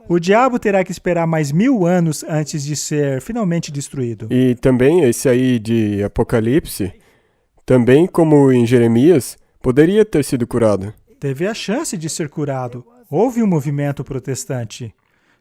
O diabo terá que esperar mais 1000 anos antes de ser finalmente destruído. E também esse aí de Apocalipse, também como em Jeremias, poderia ter sido curado. Teve a chance de ser curado. Houve um movimento protestante.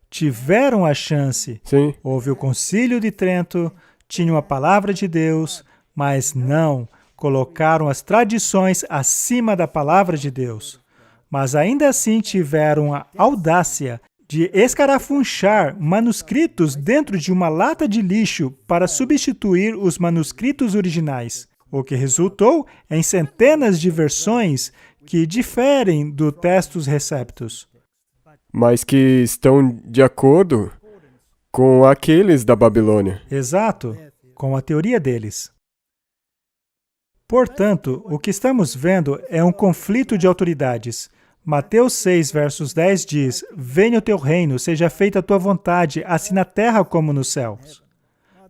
Tiveram a chance. Sim. Houve o Concílio de Trento, tinham a palavra de Deus, mas não, colocaram as tradições acima da palavra de Deus. Mas ainda assim tiveram a audácia de escarafunchar manuscritos dentro de uma lata de lixo para substituir os manuscritos originais. O que resultou em centenas de versões que diferem do Textus Receptus. Mas que estão de acordo com aqueles da Babilônia. Exato, com a teoria deles. Portanto, o que estamos vendo é um conflito de autoridades. Mateus 6, versos 10 diz, venha o teu reino, seja feita a tua vontade, assim na terra como nos céus.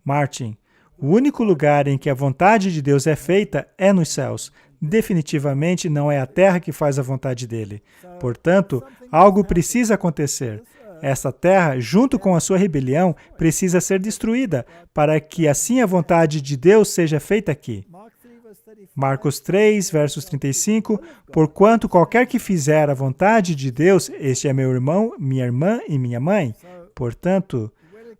Martin, o único lugar em que a vontade de Deus é feita é nos céus. Definitivamente não é a terra que faz a vontade dele. Portanto, algo precisa acontecer. Essa terra, junto com a sua rebelião, precisa ser destruída, para que assim a vontade de Deus seja feita aqui. Marcos 3, versos 35, porquanto qualquer que fizer a vontade de Deus, este é meu irmão, minha irmã e minha mãe. Portanto,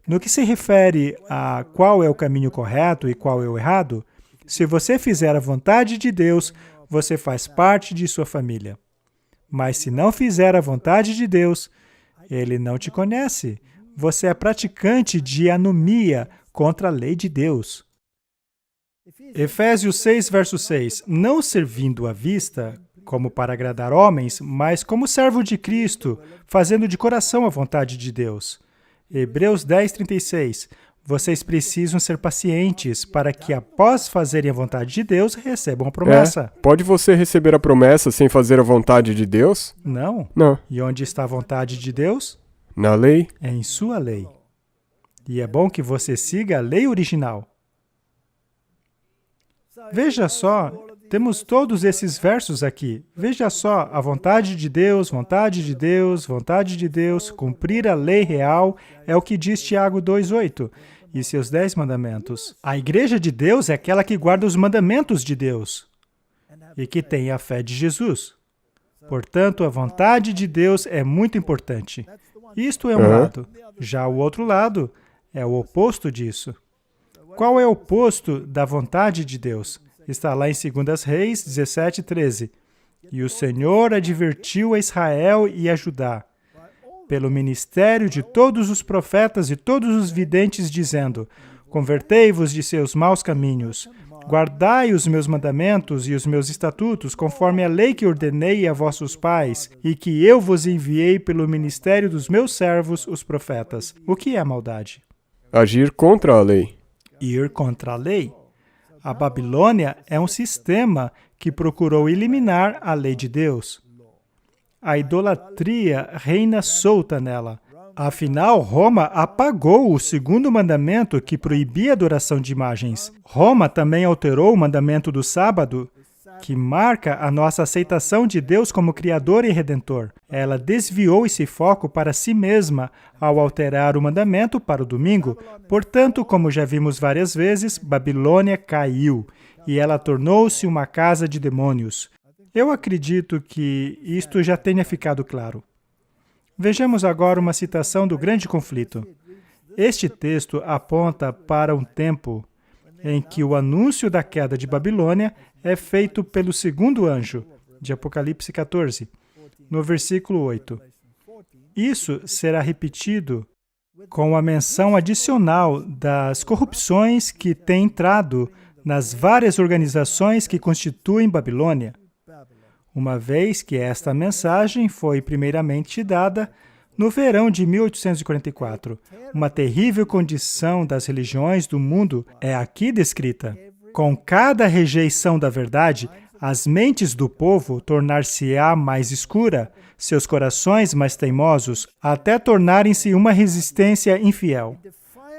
no que se refere a qual é o caminho correto e qual é o errado, se você fizer a vontade de Deus, você faz parte de sua família. Mas se não fizer a vontade de Deus, ele não te conhece. Você é praticante de anomia contra a lei de Deus. Efésios 6, verso 6. Não servindo à vista, como para agradar homens, mas como servo de Cristo, fazendo de coração a vontade de Deus. Hebreus 10, 36. Vocês precisam ser pacientes para que, após fazerem a vontade de Deus, recebam a promessa. Pode você receber a promessa sem fazer a vontade de Deus? Não. Não. E onde está a vontade de Deus? Na lei? É em sua lei. E é bom que você siga a lei original. Veja só, temos todos esses versos aqui. Veja só, a vontade de Deus, vontade de Deus, vontade de Deus, cumprir a lei real, é o que diz Tiago 2,8, e seus 10 mandamentos. A igreja de Deus é aquela que guarda os mandamentos de Deus e que tem a fé de Jesus. Portanto, a vontade de Deus é muito importante. Isto é um lado. Já o outro lado é o oposto disso. Qual é o oposto da vontade de Deus? Está lá em 2 Reis 17, 13. E o Senhor advertiu a Israel e a Judá, pelo ministério de todos os profetas e todos os videntes, dizendo: convertei-vos de seus maus caminhos, guardai os meus mandamentos e os meus estatutos, conforme a lei que ordenei a vossos pais, e que eu vos enviei pelo ministério dos meus servos, os profetas. O que é maldade? Agir contra a lei. Ir contra a lei. A Babilônia é um sistema que procurou eliminar a lei de Deus. A idolatria reina solta nela. Afinal, Roma apagou o segundo mandamento que proibia a adoração de imagens. Roma também alterou o mandamento do sábado, que marca a nossa aceitação de Deus como Criador e Redentor. Ela desviou esse foco para si mesma ao alterar o mandamento para o domingo. Portanto, como já vimos várias vezes, Babilônia caiu e ela tornou-se uma casa de demônios. Eu acredito que isto já tenha ficado claro. Vejamos agora uma citação do Grande Conflito. Este texto aponta para um tempo em que o anúncio da queda de Babilônia é feito pelo segundo anjo, de Apocalipse 14, no versículo 8. Isso será repetido com a menção adicional das corrupções que têm entrado nas várias organizações que constituem Babilônia, uma vez que esta mensagem foi primeiramente dada no verão de 1844. Uma terrível condição das religiões do mundo é aqui descrita. Com cada rejeição da verdade, as mentes do povo tornar-se-á mais escura, seus corações mais teimosos, até tornarem-se uma resistência infiel.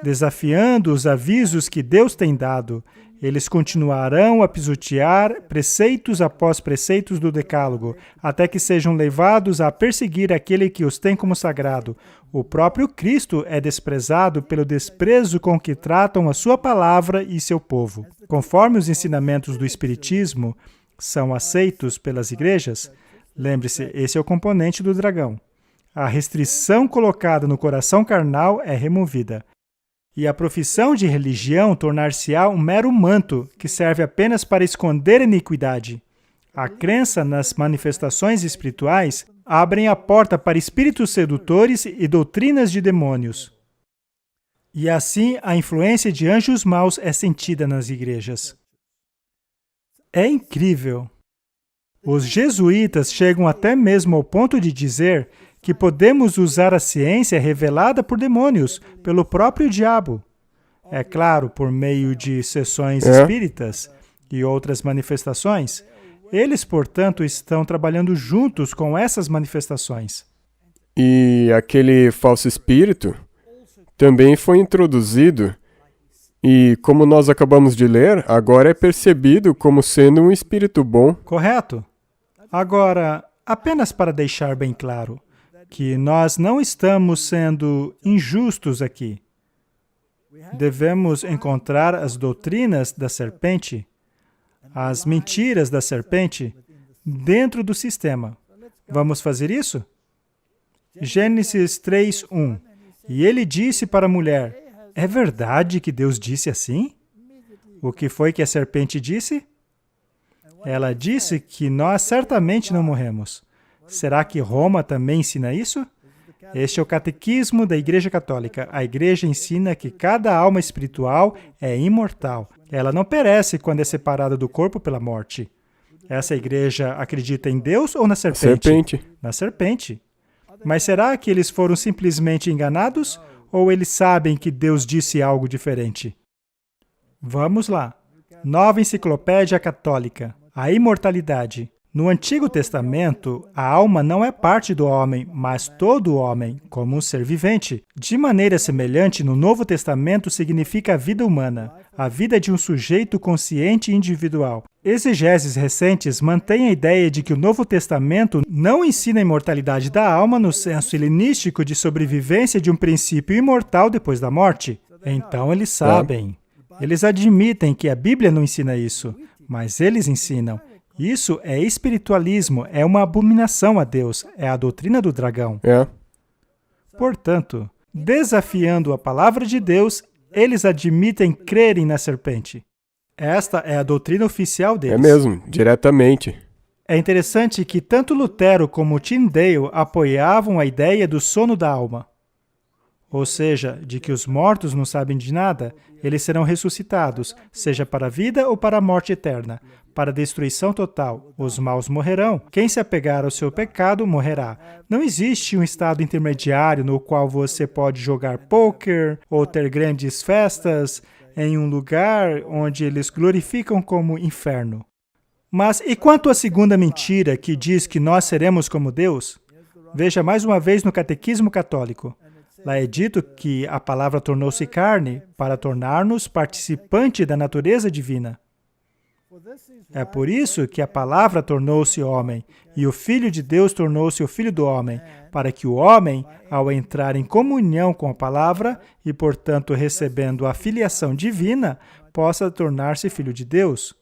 Desafiando os avisos que Deus tem dado, eles continuarão a pisotear preceitos após preceitos do Decálogo, até que sejam levados a perseguir aquele que os tem como sagrado. O próprio Cristo é desprezado pelo desprezo com que tratam a sua palavra e seu povo. Conforme os ensinamentos do Espiritismo são aceitos pelas igrejas, lembre-se, esse é o componente do dragão. A restrição colocada no coração carnal é removida. E a profissão de religião tornar-se-á um mero manto que serve apenas para esconder a iniquidade. A crença nas manifestações espirituais abrem a porta para espíritos sedutores e doutrinas de demônios. E assim a influência de anjos maus é sentida nas igrejas. É incrível. Os jesuítas chegam até mesmo ao ponto de dizer que podemos usar a ciência revelada por demônios, pelo próprio diabo. É claro, por meio de sessões espíritas e outras manifestações. Eles, portanto, estão trabalhando juntos com essas manifestações. E aquele falso espírito também foi introduzido e, como nós acabamos de ler, agora é percebido como sendo um espírito bom. Correto. Agora, apenas para deixar bem claro, que nós não estamos sendo injustos aqui. Devemos encontrar as doutrinas da serpente, as mentiras da serpente, dentro do sistema. Vamos fazer isso? Gênesis 3:1. E ele disse para a mulher: é verdade que Deus disse assim? O que foi que a serpente disse? Ela disse que nós certamente não morremos. Será que Roma também ensina isso? Este é o catequismo da Igreja Católica. A Igreja ensina que cada alma espiritual é imortal. Ela não perece quando é separada do corpo pela morte. Essa igreja acredita em Deus ou na serpente? Na serpente. Mas será que eles foram simplesmente enganados ou eles sabem que Deus disse algo diferente? Vamos lá. Nova Enciclopédia Católica. A imortalidade. No Antigo Testamento, a alma não é parte do homem, mas todo o homem, como um ser vivente. De maneira semelhante, no Novo Testamento significa a vida humana, a vida de um sujeito consciente e individual. Exegeses recentes mantêm a ideia de que o Novo Testamento não ensina a imortalidade da alma no senso helenístico de sobrevivência de um princípio imortal depois da morte. Então eles sabem. Eles admitem que a Bíblia não ensina isso, mas eles ensinam. Isso é espiritualismo, é uma abominação a Deus, é a doutrina do dragão. Portanto, desafiando a palavra de Deus, eles admitem crerem na serpente. Esta é a doutrina oficial deles. É mesmo, diretamente. É interessante que tanto Lutero como Tyndale apoiavam a ideia do sono da alma. Ou seja, de que os mortos não sabem de nada, eles serão ressuscitados, seja para a vida ou para a morte eterna. Para a destruição total, os maus morrerão. Quem se apegar ao seu pecado morrerá. Não existe um estado intermediário no qual você pode jogar pôquer ou ter grandes festas em um lugar onde eles glorificam como inferno. Mas e quanto à segunda mentira que diz que nós seremos como Deus? Veja mais uma vez no Catequismo Católico. Lá é dito que a palavra tornou-se carne para tornar-nos participante da natureza divina. É por isso que a palavra tornou-se homem, e o Filho de Deus tornou-se o Filho do homem, para que o homem, ao entrar em comunhão com a palavra, e portanto recebendo a filiação divina, possa tornar-se filho de Deus.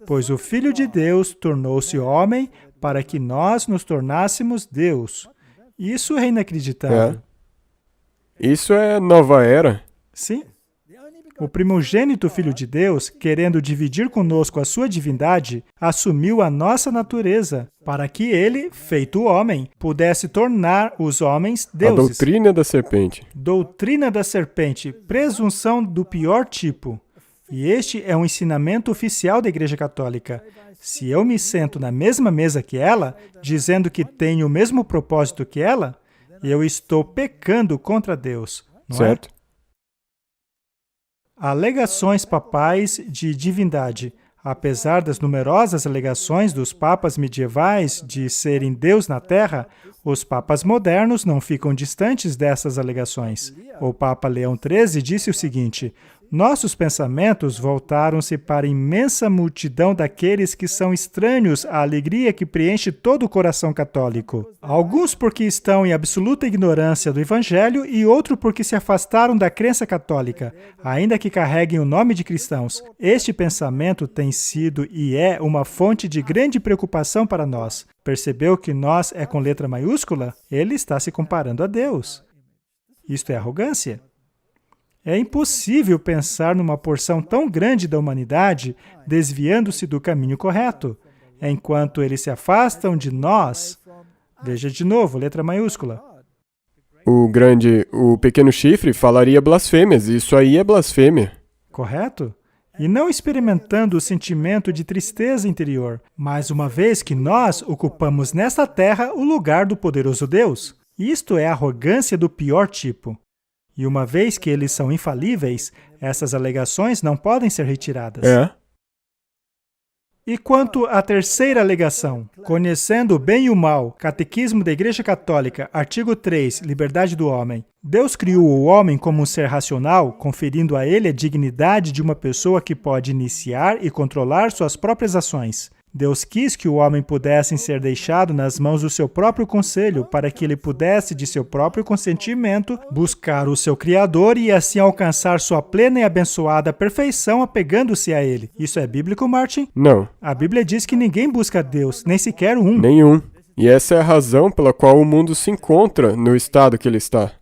Pois o Filho de Deus tornou-se homem para que nós nos tornássemos Deus. Isso é inacreditável. Isso é nova era. Sim. O primogênito Filho de Deus, querendo dividir conosco a sua divindade, assumiu a nossa natureza, para que ele, feito homem, pudesse tornar os homens deuses. A doutrina da serpente. Doutrina da serpente, presunção do pior tipo. E este é um ensinamento oficial da Igreja Católica. Se eu me sento na mesma mesa que ela, dizendo que tenho o mesmo propósito que ela, eu estou pecando contra Deus, não certo? é? Alegações papais de divindade. Apesar das numerosas alegações dos papas medievais de serem Deus na Terra, os papas modernos não ficam distantes dessas alegações. O Papa Leão XIII disse o seguinte: nossos pensamentos voltaram-se para a imensa multidão daqueles que são estranhos à alegria que preenche todo o coração católico. Alguns porque estão em absoluta ignorância do Evangelho e outros porque se afastaram da crença católica, ainda que carreguem o nome de cristãos. Este pensamento tem sido e é uma fonte de grande preocupação para nós. Percebeu que nós é com letra maiúscula? Ele está se comparando a Deus. Isto é arrogância. É impossível pensar numa porção tão grande da humanidade desviando-se do caminho correto, enquanto eles se afastam de nós. Veja de novo, letra maiúscula. O pequeno chifre falaria blasfêmias, isso aí é blasfêmia. Correto? E não experimentando o sentimento de tristeza interior, mas uma vez que nós ocupamos nesta terra o lugar do poderoso Deus. Isto é arrogância do pior tipo. E uma vez que eles são infalíveis, essas alegações não podem ser retiradas. E quanto à terceira alegação, conhecendo o bem e o mal, Catequismo da Igreja Católica, artigo 3, liberdade do homem. Deus criou o homem como um ser racional, conferindo a ele a dignidade de uma pessoa que pode iniciar e controlar suas próprias ações. Deus quis que o homem pudesse ser deixado nas mãos do seu próprio conselho, para que ele pudesse, de seu próprio consentimento, buscar o seu Criador e assim alcançar sua plena e abençoada perfeição apegando-se a ele. Isso é bíblico, Martin? Não. A Bíblia diz que ninguém busca Deus, nem sequer um. Nenhum. E essa é a razão pela qual o mundo se encontra no estado que ele está.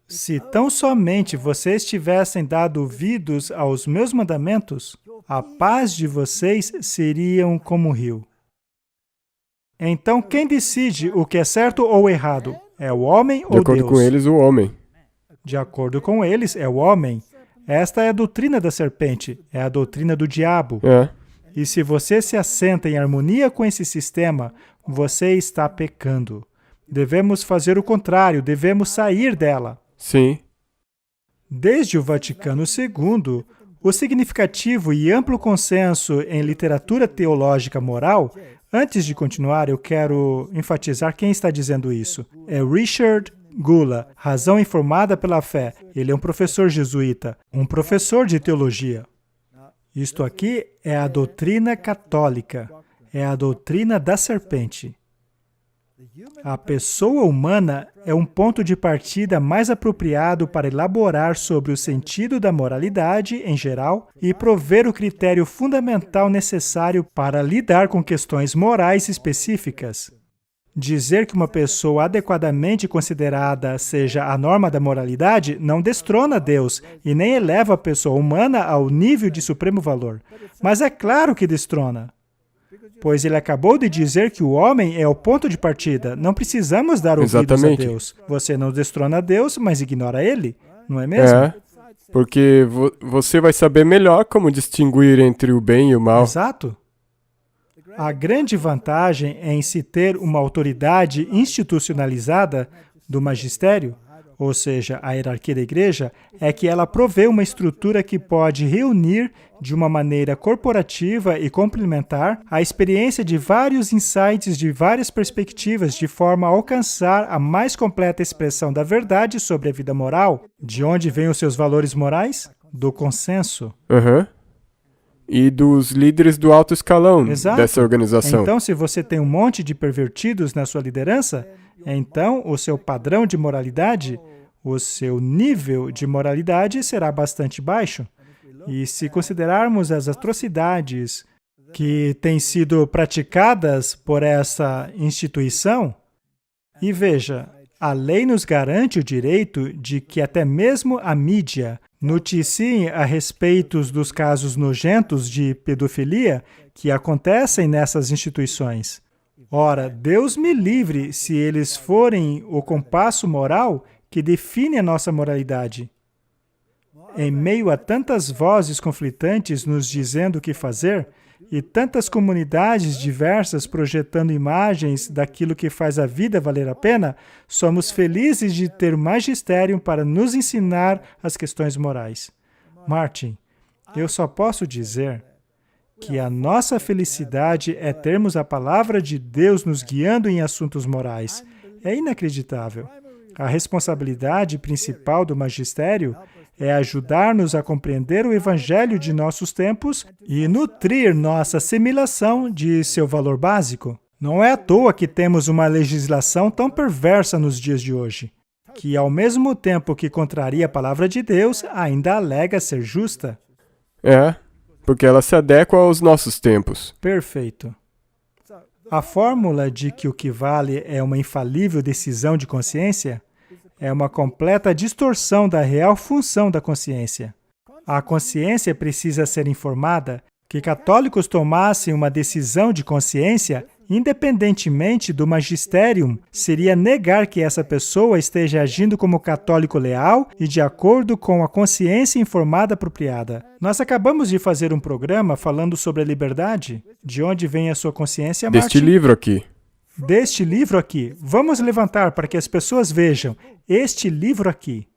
Se tão somente vocês tivessem dado ouvidos aos meus mandamentos, a paz de vocês seria como um rio. Então, quem decide o que é certo ou errado? É o homem De ou acordo Deus? com eles, o homem. De acordo com eles, é o homem. Esta é a doutrina da serpente, é a doutrina do diabo. É, E se você se assenta em harmonia com esse sistema, você está pecando. Devemos fazer o contrário, devemos sair dela. sim. Desde o Vaticano II, o significativo e amplo consenso em literatura teológica moral. Antes de continuar, eu quero enfatizar quem está dizendo isso. É Richard Gula, Razão Informada pela Fé. Ele é um professor jesuíta, um professor de teologia. Isto aqui é a doutrina católica, é a doutrina da serpente. A pessoa humana é um ponto de partida mais apropriado para elaborar sobre o sentido da moralidade em geral e prover o critério fundamental necessário para lidar com questões morais específicas. Dizer que uma pessoa adequadamente considerada seja a norma da moralidade não destrona Deus e nem eleva a pessoa humana ao nível de supremo valor. Mas é claro que destrona. Pois ele acabou de dizer que o homem é o ponto de partida. Não precisamos dar ouvidos Exatamente. a Deus. Você não destrona Deus, mas ignora ele, não é mesmo? É, porque você vai saber melhor como distinguir entre o bem e o mal. Exato. A grande vantagem em se ter uma autoridade institucionalizada do magistério, ou seja, a hierarquia da igreja, é que ela provê uma estrutura que pode reunir de uma maneira corporativa e complementar a experiência de vários insights de várias perspectivas de forma a alcançar a mais completa expressão da verdade sobre a vida moral. De onde vêm os seus valores morais? Do consenso. Aham. E dos líderes do alto escalão Exato. dessa organização. Então, se você tem um monte de pervertidos na sua liderança, então o seu padrão de moralidade, o seu nível de moralidade será bastante baixo. E se considerarmos as atrocidades que têm sido praticadas por essa instituição, e veja, a lei nos garante o direito de que até mesmo a mídia noticiem a respeito dos casos nojentos de pedofilia que acontecem nessas instituições. Ora, Deus me livre se eles forem o compasso moral que define a nossa moralidade. Em meio a tantas vozes conflitantes nos dizendo o que fazer, e tantas comunidades diversas projetando imagens daquilo que faz a vida valer a pena, somos felizes de ter o magistério para nos ensinar as questões morais. Martin, eu só posso dizer que a nossa felicidade é termos a palavra de Deus nos guiando em assuntos morais. É inacreditável. A responsabilidade principal do magistério é ajudar-nos a compreender o evangelho de nossos tempos e nutrir nossa assimilação de seu valor básico. Não é à toa que temos uma legislação tão perversa nos dias de hoje, que ao mesmo tempo que contraria a palavra de Deus, ainda alega ser justa. É, porque ela se adequa aos nossos tempos. Perfeito. A fórmula de que o que vale é uma infalível decisão de consciência é uma completa distorção da real função da consciência. A consciência precisa ser informada. Que católicos tomassem uma decisão de consciência, independentemente do magisterium, seria negar que essa pessoa esteja agindo como católico leal e de acordo com a consciência informada apropriada. Nós acabamos de fazer um programa falando sobre a liberdade. De onde vem a sua consciência, Martin? Deste livro aqui. Deste livro aqui. Vamos levantar para que as pessoas vejam. Este livro aqui.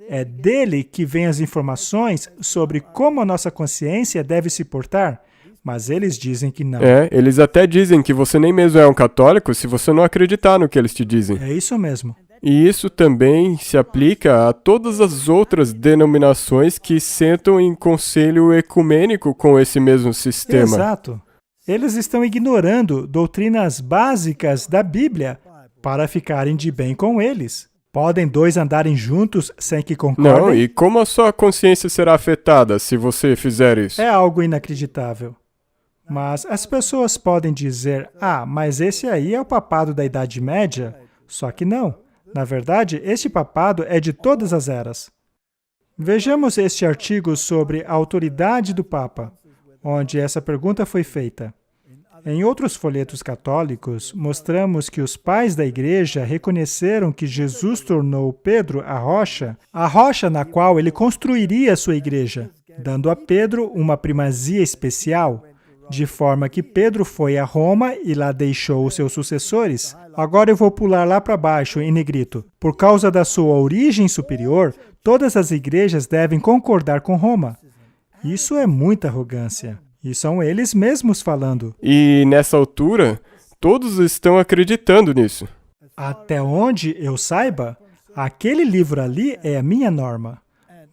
É dele que vêm as informações sobre como a nossa consciência deve se portar, mas eles dizem que não. É, eles até dizem que você nem mesmo é um católico se você não acreditar no que eles te dizem. É isso mesmo. E isso também se aplica a todas as outras denominações que sentam em conselho ecumênico com esse mesmo sistema. Exato. Eles estão ignorando doutrinas básicas da Bíblia para ficarem de bem com eles. Podem dois andarem juntos sem que concordem? Não, e como a sua consciência será afetada se você fizer isso? É algo inacreditável. Mas as pessoas podem dizer, mas esse aí é o papado da Idade Média. Só que não. Na verdade, este papado é de todas as eras. Vejamos este artigo sobre a autoridade do Papa, onde essa pergunta foi feita. Em outros folhetos católicos, mostramos que os pais da igreja reconheceram que Jesus tornou Pedro a rocha na qual ele construiria a sua igreja, dando a Pedro uma primazia especial, de forma que Pedro foi a Roma e lá deixou os seus sucessores. Agora eu vou pular lá para baixo, em negrito. Por causa da sua origem superior, todas as igrejas devem concordar com Roma. Isso é muita arrogância. E são eles mesmos falando. E nessa altura, todos estão acreditando nisso. Até onde eu saiba, aquele livro ali é a minha norma.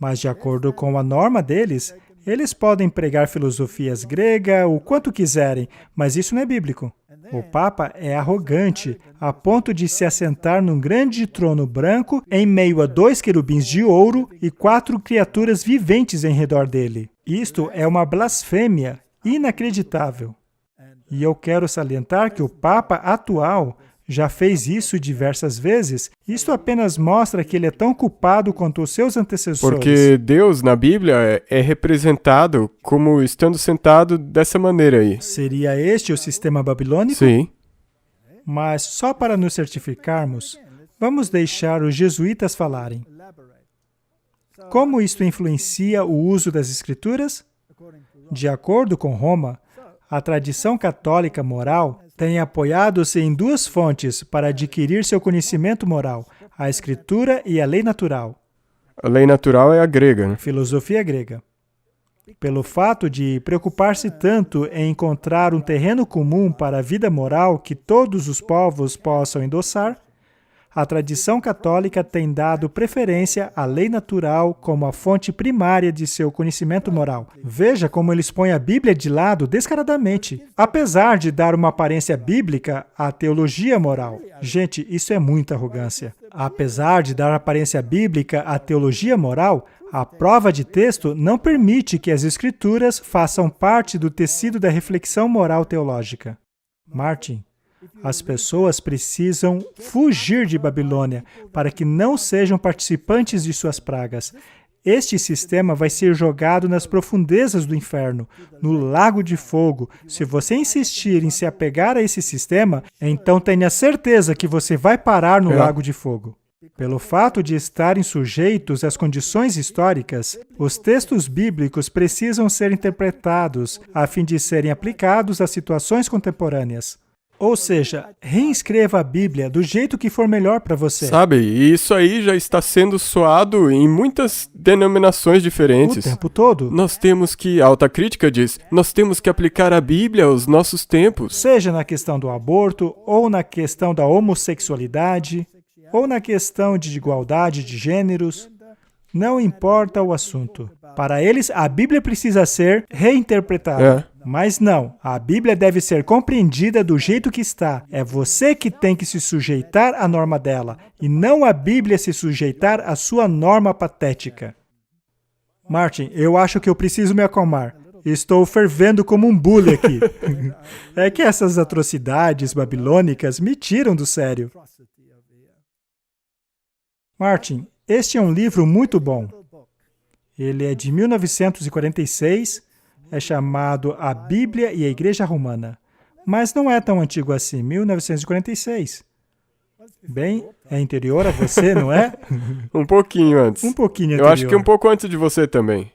Mas de acordo com a norma deles, eles podem pregar filosofias gregas o quanto quiserem, mas isso não é bíblico. O Papa é arrogante, a ponto de se assentar num grande trono branco em meio a 2 querubins de ouro e 4 criaturas viventes em redor dele. Isto é uma blasfêmia inacreditável. E eu quero salientar que o Papa atual já fez isso diversas vezes. Isto apenas mostra que ele é tão culpado quanto os seus antecessores. Porque Deus, na Bíblia, é representado como estando sentado dessa maneira aí. Seria este o sistema babilônico? Sim. Mas só para nos certificarmos, vamos deixar os jesuítas falarem. Como isto influencia o uso das Escrituras? De acordo com Roma, a tradição católica moral tem apoiado-se em 2 fontes para adquirir seu conhecimento moral, a Escritura e a lei natural. A lei natural é a grega, né? Filosofia grega. Pelo fato de preocupar-se tanto em encontrar um terreno comum para a vida moral que todos os povos possam endossar, a tradição católica tem dado preferência à lei natural como a fonte primária de seu conhecimento moral. Veja como eles põem a Bíblia de lado descaradamente, apesar de dar uma aparência bíblica à teologia moral. Gente, isso é muita arrogância. Apesar de dar aparência bíblica à teologia moral, a prova de texto não permite que as Escrituras façam parte do tecido da reflexão moral teológica. Martin, as pessoas precisam fugir de Babilônia para que não sejam participantes de suas pragas. Este sistema vai ser jogado nas profundezas do inferno, no lago de fogo. Se você insistir em se apegar a esse sistema, então tenha certeza que você vai parar no lago de fogo. Pelo fato de estarem sujeitos às condições históricas, os textos bíblicos precisam ser interpretados a fim de serem aplicados às situações contemporâneas. Ou seja, reescreva a Bíblia do jeito que for melhor para você. Sabe, e isso aí já está sendo soado em muitas denominações diferentes. O tempo todo. A alta crítica diz, nós temos que aplicar a Bíblia aos nossos tempos. Seja na questão do aborto, ou na questão da homossexualidade, ou na questão de igualdade de gêneros, não importa o assunto. Para eles, a Bíblia precisa ser reinterpretada. Mas não, a Bíblia deve ser compreendida do jeito que está. É você que tem que se sujeitar à norma dela, e não a Bíblia se sujeitar à sua norma patética. Martin, eu acho que eu preciso me acalmar. Estou fervendo como um bule aqui. É que essas atrocidades babilônicas me tiram do sério. Martin, este é um livro muito bom. Ele é de 1946, é chamado A Bíblia e a Igreja Romana. Mas não é tão antigo assim, 1946. Bem, é anterior a você, não é? Um pouquinho antes. Um pouquinho anterior. Eu acho que um pouco antes de você também.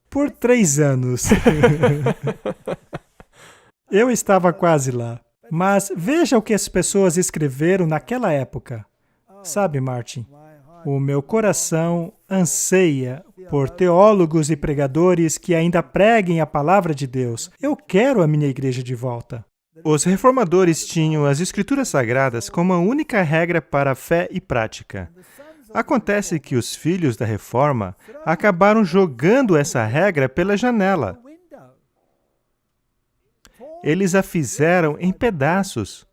Por 3 anos. Eu estava quase lá. Mas veja o que as pessoas escreveram naquela época. Sabe, Martin, o meu coração anseia por teólogos e pregadores que ainda preguem a palavra de Deus. Eu quero a minha igreja de volta. Os reformadores tinham as Escrituras Sagradas como a única regra para a fé e prática. Acontece que os filhos da Reforma acabaram jogando essa regra pela janela. Eles a fizeram em pedaços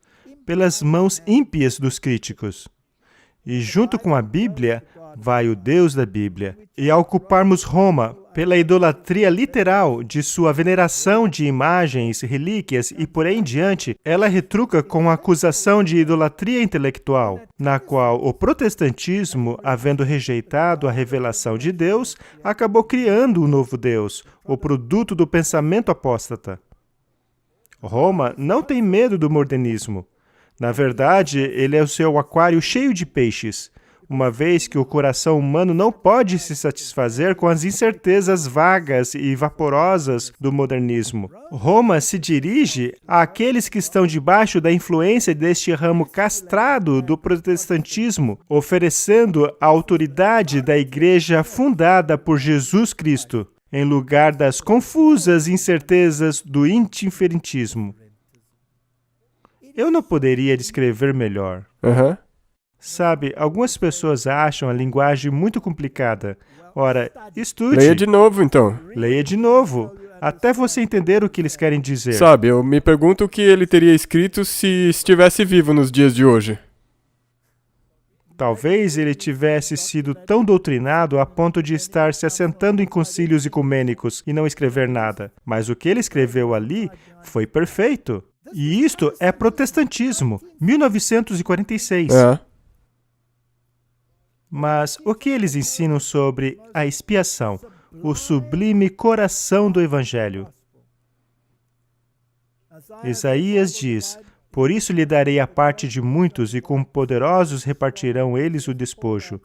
pelas mãos ímpias dos críticos. E junto com a Bíblia, vai o Deus da Bíblia. E ao culparmos Roma pela idolatria literal de sua veneração de imagens, relíquias e por aí em diante, ela retruca com a acusação de idolatria intelectual, na qual o protestantismo, havendo rejeitado a revelação de Deus, acabou criando um novo Deus, o produto do pensamento apóstata. Roma não tem medo do modernismo. Na verdade, ele é o seu aquário cheio de peixes, uma vez que o coração humano não pode se satisfazer com as incertezas vagas e vaporosas do modernismo. Roma se dirige àqueles que estão debaixo da influência deste ramo castrado do protestantismo, oferecendo a autoridade da igreja fundada por Jesus Cristo, em lugar das confusas incertezas do indiferentismo. Eu não poderia descrever melhor. Sabe, algumas pessoas acham a linguagem muito complicada. Ora, estude. Leia de novo, então. Leia de novo, até você entender o que eles querem dizer. Sabe, eu me pergunto o que ele teria escrito se estivesse vivo nos dias de hoje. Talvez ele tivesse sido tão doutrinado a ponto de estar se assentando em concílios ecumênicos e não escrever nada. Mas o que ele escreveu ali foi perfeito. E isto é protestantismo, 1946. Mas o que eles ensinam sobre a expiação, o sublime coração do Evangelho? Isaías diz: por isso lhe darei a parte de muitos, e com poderosos repartirão eles o despojo.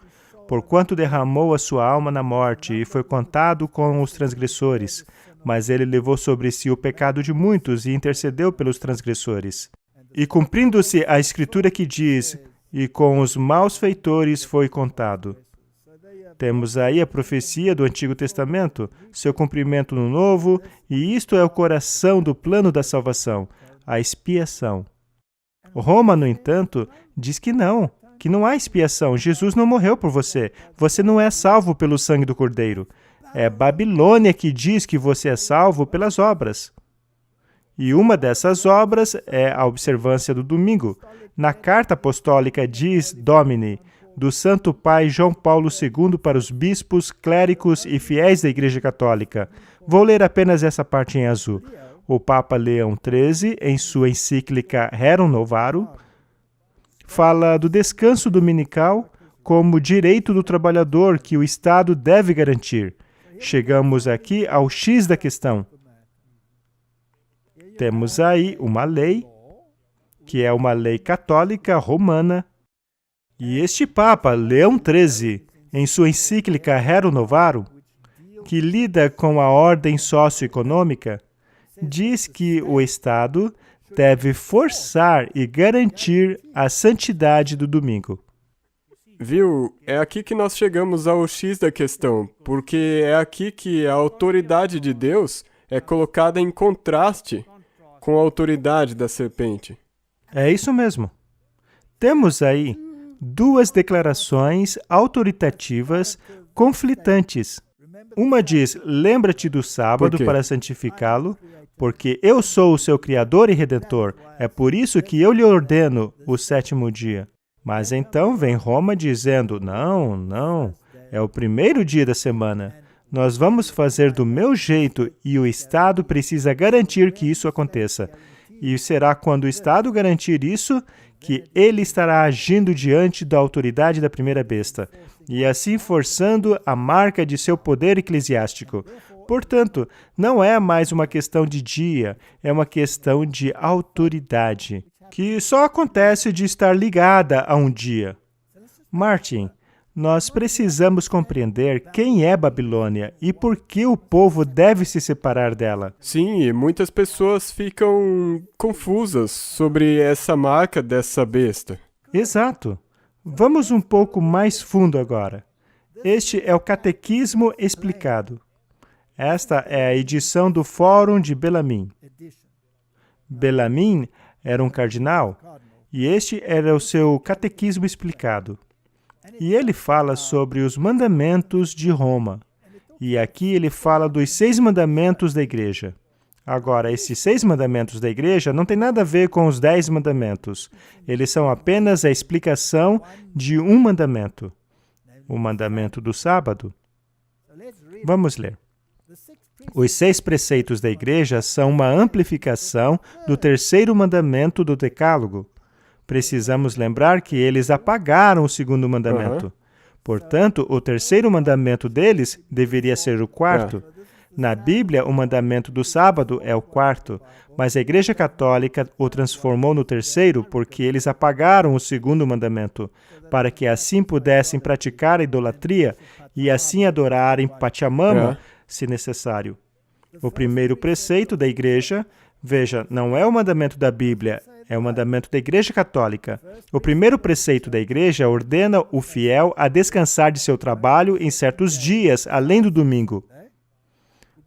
Porquanto derramou a sua alma na morte, e foi contado com os transgressores. Mas ele levou sobre si o pecado de muitos, e intercedeu pelos transgressores. E cumprindo-se a escritura que diz: e com os maus feitores foi contado. Temos aí a profecia do Antigo Testamento, seu cumprimento no Novo, e isto é o coração do plano da salvação, a expiação. Roma, no entanto, diz que não há expiação. Jesus não morreu por você. Você não é salvo pelo sangue do Cordeiro. É Babilônia que diz que você é salvo pelas obras. E uma dessas obras é a observância do domingo. Na carta apostólica Dies Domini, do Santo Pai João Paulo II para os bispos, clérigos e fiéis da Igreja Católica. Vou ler apenas essa parte em azul. O Papa Leão XIII, em sua encíclica Rerum Novarum, fala do descanso dominical como direito do trabalhador que o Estado deve garantir. Chegamos aqui ao X da questão. Temos aí uma lei, que é uma lei católica romana, e este Papa, Leão XIII, em sua encíclica Rerum Novarum, que lida com a ordem socioeconômica, diz que o Estado deve forçar e garantir a santidade do domingo. Viu? É aqui que nós chegamos ao X da questão, porque é aqui que a autoridade de Deus é colocada em contraste com a autoridade da serpente. É isso mesmo. Temos aí duas declarações autoritativas conflitantes. Uma diz: lembra-te do sábado para santificá-lo, porque eu sou o seu Criador e Redentor. É por isso que eu lhe ordeno o sétimo dia. Mas então vem Roma dizendo: não, é o primeiro dia da semana. Nós vamos fazer do meu jeito e o Estado precisa garantir que isso aconteça. E será quando o Estado garantir isso que ele estará agindo diante da autoridade da primeira besta, e assim forçando a marca de seu poder eclesiástico. Portanto, não é mais uma questão de dia, é uma questão de autoridade, que só acontece de estar ligada a um dia. Martin, nós precisamos compreender quem é Babilônia e por que o povo deve se separar dela. Sim, e muitas pessoas ficam confusas sobre essa marca dessa besta. Exato. Vamos um pouco mais fundo agora. Este é o Catequismo Explicado. Esta é a edição do Fórum de Bellarmine. Bellarmine era um cardinal e este era o seu Catequismo Explicado. E ele fala sobre os mandamentos de Roma. E aqui ele fala dos 6 mandamentos da igreja. Agora, esses 6 mandamentos da igreja não tem nada a ver com os 10 mandamentos. Eles são apenas a explicação de um mandamento. O mandamento do sábado. Vamos ler. Os 6 preceitos da igreja são uma amplificação do 3º mandamento do Decálogo. Precisamos lembrar que eles apagaram o 2º mandamento. Portanto, o 3º mandamento deles deveria ser o 4º. Na Bíblia, o mandamento do sábado é o quarto, mas a Igreja Católica o transformou no terceiro porque eles apagaram o segundo mandamento, para que assim pudessem praticar a idolatria e assim adorarem Pachamama, se necessário. O primeiro preceito da Igreja, veja, não é o mandamento da Bíblia, é o mandamento da Igreja Católica. O primeiro preceito da Igreja ordena o fiel a descansar de seu trabalho em certos dias, além do domingo,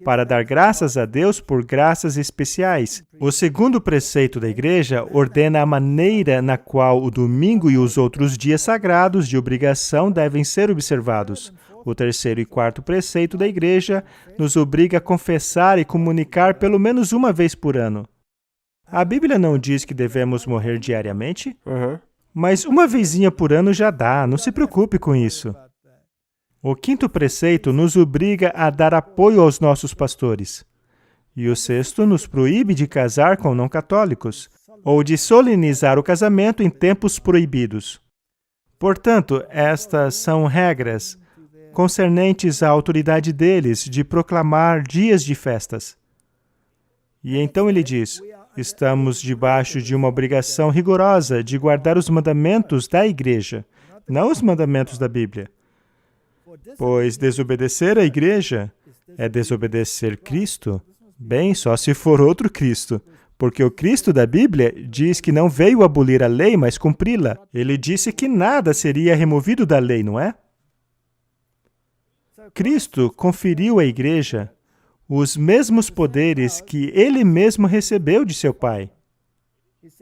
para dar graças a Deus por graças especiais. O segundo preceito da Igreja ordena a maneira na qual o domingo e os outros dias sagrados de obrigação devem ser observados. O terceiro e quarto preceito da Igreja nos obriga a confessar e comunicar pelo menos uma vez por ano. A Bíblia não diz que devemos morrer diariamente, mas uma vezinha por ano já dá, não se preocupe com isso. O quinto preceito nos obriga a dar apoio aos nossos pastores. E o sexto nos proíbe de casar com não-católicos, ou de solenizar o casamento em tempos proibidos. Portanto, estas são regras concernentes à autoridade deles de proclamar dias de festas. E então ele diz, estamos debaixo de uma obrigação rigorosa de guardar os mandamentos da Igreja, não os mandamentos da Bíblia. Pois desobedecer à Igreja é desobedecer Cristo? Bem, só se for outro Cristo. Porque o Cristo da Bíblia diz que não veio abolir a lei, mas cumpri-la. Ele disse que nada seria removido da lei, não é? Cristo conferiu à Igreja os mesmos poderes que Ele mesmo recebeu de seu Pai.